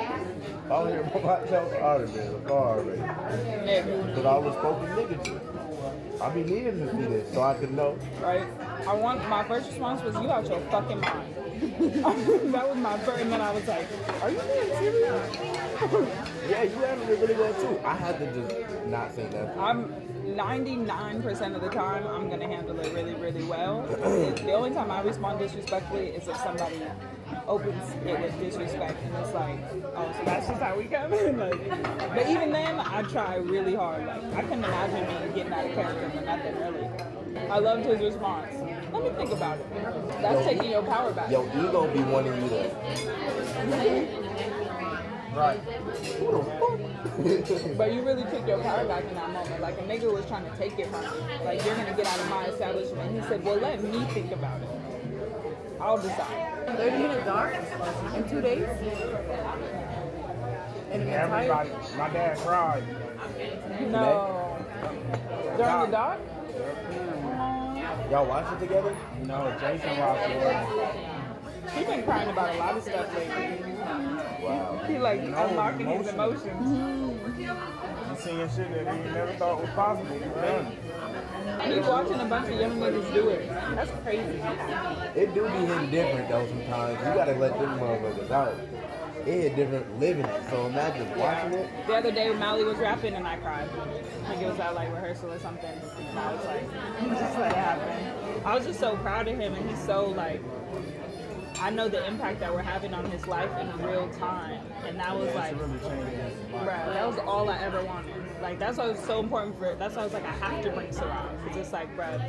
[SPEAKER 10] I was here by myself. I would have been far already. Because I was spoken nigga to. I be needing to see this so I could know.
[SPEAKER 1] Right? My first response was, you out your fucking mind. That was my first, and then I was like, are you being serious?
[SPEAKER 10] Yeah, you handled it really well too. I had to just not say nothing.
[SPEAKER 1] I'm 99% of the time I'm gonna handle it really, really well. The only time I respond disrespectfully is if somebody opens it with disrespect, and it's like, oh, so that's just how we come in. Like, but even then, I try really hard. Like, I couldn't imagine me getting out of character for nothing really. I loved his response. Let me think about it. That's taking your power back.
[SPEAKER 10] Your ego be wanting you to.
[SPEAKER 7] Right.
[SPEAKER 1] But you really took your power back in that moment. Like, a nigga was trying to take it from you. Like, you're gonna get out of my establishment. He said, well, let me think about it. I'll decide.
[SPEAKER 2] 30-minute dark in 2 days? And
[SPEAKER 7] Everybody, my dad cried.
[SPEAKER 1] No. During the dark?
[SPEAKER 10] Y'all watch it together?
[SPEAKER 7] No, Jason watched it.
[SPEAKER 1] He's been crying about a lot of stuff lately.
[SPEAKER 10] Wow.
[SPEAKER 1] He like unlocking his emotions.
[SPEAKER 7] He's seeing shit that he never thought was possible. He's done.
[SPEAKER 1] He's watching a bunch of young niggas do it. That's crazy.
[SPEAKER 10] It do be hitting different though sometimes. You gotta let them motherfuckers out. It hit different living it. So imagine watching it.
[SPEAKER 1] The other day Mally was rapping and I cried. I think it was at like rehearsal or something. And I was like, just let it happen. I was just so proud of him, and he's so like, I know the impact that we're having on his life in real time. And that was like, bruh, that was all I ever wanted. Like, that's why it was so important for, that's why I was like, I have to bring Sarah. Because it's like, bruh,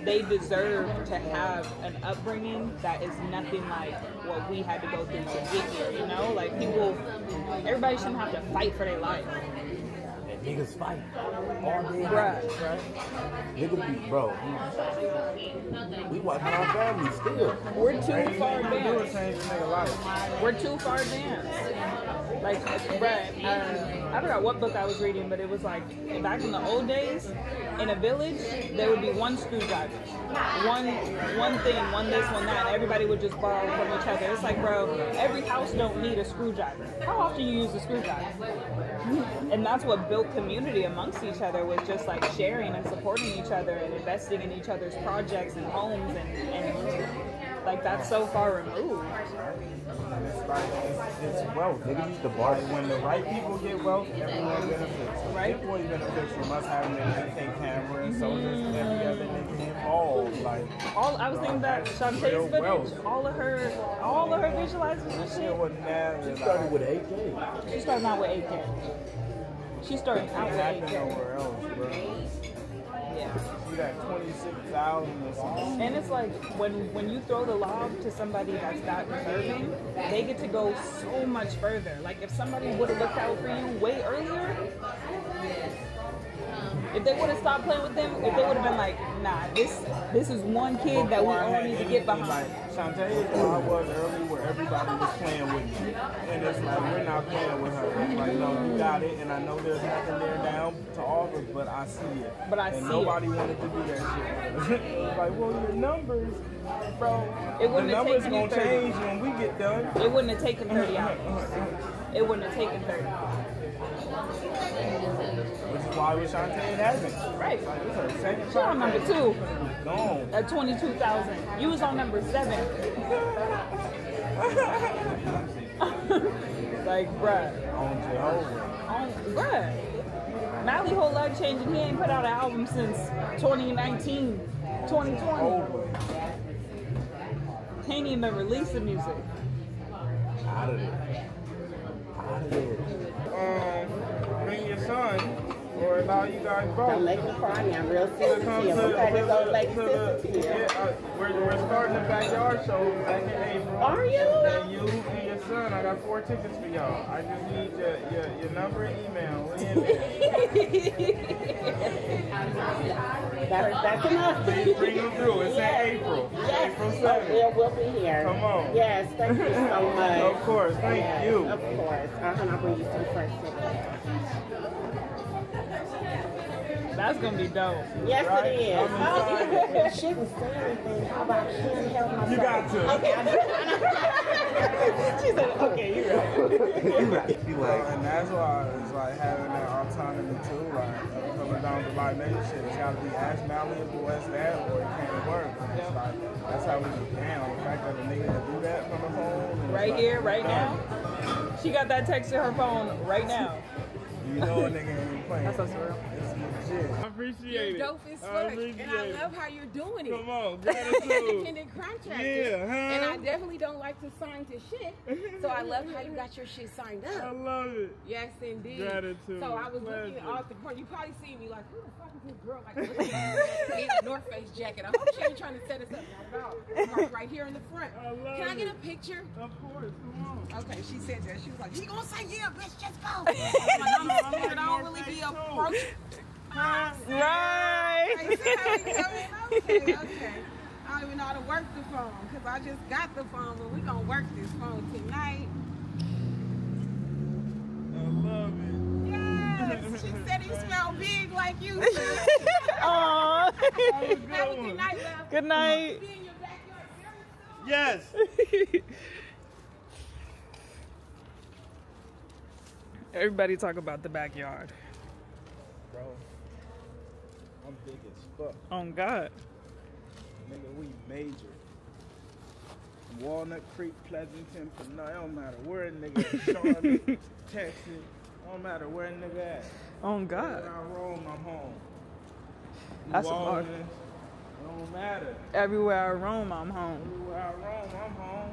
[SPEAKER 1] they deserve to have an upbringing that is nothing like what we had to go through to get here, you know? Like, people, everybody shouldn't have to fight for their life.
[SPEAKER 10] Niggas fight all day.
[SPEAKER 1] Bruh.
[SPEAKER 10] Niggas be, bro. We watching our family still.
[SPEAKER 1] We're too far advanced. We're too far advanced. Like, bruh, I forgot what book I was reading, but it was like, back in the old days, in a village, there would be one screwdriver. One thing, one this, one that. Everybody would just borrow from each other. It's like, bro, every house don't need a screwdriver. How often you use a screwdriver? And that's what built community amongst each other, was just like sharing and supporting each other and investing in each other's projects and homes and Like that's so far removed.
[SPEAKER 7] It's like it's wealth.
[SPEAKER 10] Niggas used to bar.
[SPEAKER 7] When the right people get wealth, everyone benefits.
[SPEAKER 1] Right.
[SPEAKER 7] Everyone benefits from us having an 8K camera and so does every other nigga involved. Like
[SPEAKER 1] I was thinking that Shantae's footage, all of her visualizers and shit.
[SPEAKER 10] She started with 8K.
[SPEAKER 1] She started out with 8K. She started out with 8K.
[SPEAKER 7] Nowhere else, bro.
[SPEAKER 1] Yeah.
[SPEAKER 7] She got 26,000 or something.
[SPEAKER 1] And it's like when you throw the lob to somebody that's that deserving, they get to go so much further. Like if somebody would have looked out for you way earlier, if they would have stopped playing with them, if they would have been like, nah, this is one kid that we all need to get behind.
[SPEAKER 7] Like Shantae is where I was early, where everybody was playing with me, and it's like we're not playing with her. It's like no, you got it, and I know there's nothing there now to offer, but I see it. And nobody wanted to do that shit. It's like, well, your numbers, bro. The numbers gonna change when we get done.
[SPEAKER 1] It wouldn't have taken 30 hours. It wouldn't have taken 30.
[SPEAKER 7] Which is why with Shantae it hasn't.
[SPEAKER 1] Right.
[SPEAKER 7] Like, this is her second
[SPEAKER 1] She on number 2.
[SPEAKER 7] Gone.
[SPEAKER 1] At 22,000. You was on number 7. Like, bruh.
[SPEAKER 7] On Jehovah.
[SPEAKER 1] Bruh. Mally whole life changing. He ain't put out an album since 2019, 2020. He ain't even released the music.
[SPEAKER 10] Out of there. Out of there.
[SPEAKER 7] Bring your son, or allow you guys both.
[SPEAKER 13] Don't make me cry now. I'm real sensitive. I'm trying to go like sensitive.
[SPEAKER 7] We're starting the backyard show back in April.
[SPEAKER 13] Are you?
[SPEAKER 7] And you and your son, I got 4 tickets for y'all. I just need your number and email.
[SPEAKER 13] That's enough.
[SPEAKER 7] Please bring them through. It's in April.
[SPEAKER 13] Yes.
[SPEAKER 7] April 7th.
[SPEAKER 13] We'll be here.
[SPEAKER 7] Come on.
[SPEAKER 13] Yes, thank you so much.
[SPEAKER 7] Of course, thank you.
[SPEAKER 13] Of course. I'll bring you some fresh tickets.
[SPEAKER 1] That's gonna be dope.
[SPEAKER 13] Yes,
[SPEAKER 7] Right?
[SPEAKER 13] it is.
[SPEAKER 7] I'm
[SPEAKER 13] She didn't say anything. How about can't help myself?
[SPEAKER 7] You got to.
[SPEAKER 13] Okay, she said, okay, you're right.
[SPEAKER 7] And that's why it's like having that autonomy too, like coming down to like nigga shit. It's gotta be as malleable as that or it can't work. And it's like that's how we get down. The fact that a nigga can do that from the phone.
[SPEAKER 1] Right here, right now. She got that text to her phone right now.
[SPEAKER 7] You know a nigga ain't playing.
[SPEAKER 1] That's so surreal.
[SPEAKER 7] It's legit. I appreciate it.
[SPEAKER 14] You're dope as fuck, and I love how you're doing it.
[SPEAKER 7] Come on, gratitude.
[SPEAKER 14] Independent contractor.
[SPEAKER 7] Yeah, huh?
[SPEAKER 14] And I definitely don't like to sign to shit, so I love how you got your shit signed up.
[SPEAKER 7] I love it.
[SPEAKER 14] Yes, indeed.
[SPEAKER 7] Gratitude.
[SPEAKER 14] So I was looking at all the porn. You probably see me like, who the fuck is this girl? Like, looking at the North Face jacket. I hope she ain't trying to set us up. Not at all. Right here in the front. Can I get a picture?
[SPEAKER 7] Of course, come on.
[SPEAKER 14] Okay, she said that. She was like, he gonna say, yeah, bitch, just go. I'm like, I don't really be approaching.
[SPEAKER 1] Right.
[SPEAKER 14] Okay. I don't even know how to work the phone because I just got the phone, but we gonna work this phone tonight.
[SPEAKER 7] I love it.
[SPEAKER 14] Yes, she said he smelled big like you.
[SPEAKER 1] Aww.
[SPEAKER 14] Have a good night, love.
[SPEAKER 1] Good night.
[SPEAKER 14] Be in your backyard very soon.
[SPEAKER 7] Yes.
[SPEAKER 1] Everybody talk about the backyard.
[SPEAKER 7] Bro, I'm big as fuck.
[SPEAKER 1] Oh God.
[SPEAKER 7] Nigga, we major. Walnut Creek, Pleasanton, it don't matter where a nigga at. Charlotte, Texas, don't matter where a nigga at.
[SPEAKER 1] Oh God.
[SPEAKER 7] Where I roam, I'm home.
[SPEAKER 1] That's a
[SPEAKER 7] New
[SPEAKER 1] part.
[SPEAKER 7] Orleans, it don't matter.
[SPEAKER 1] Everywhere I roam, I'm home.
[SPEAKER 7] Everywhere I roam, I'm home.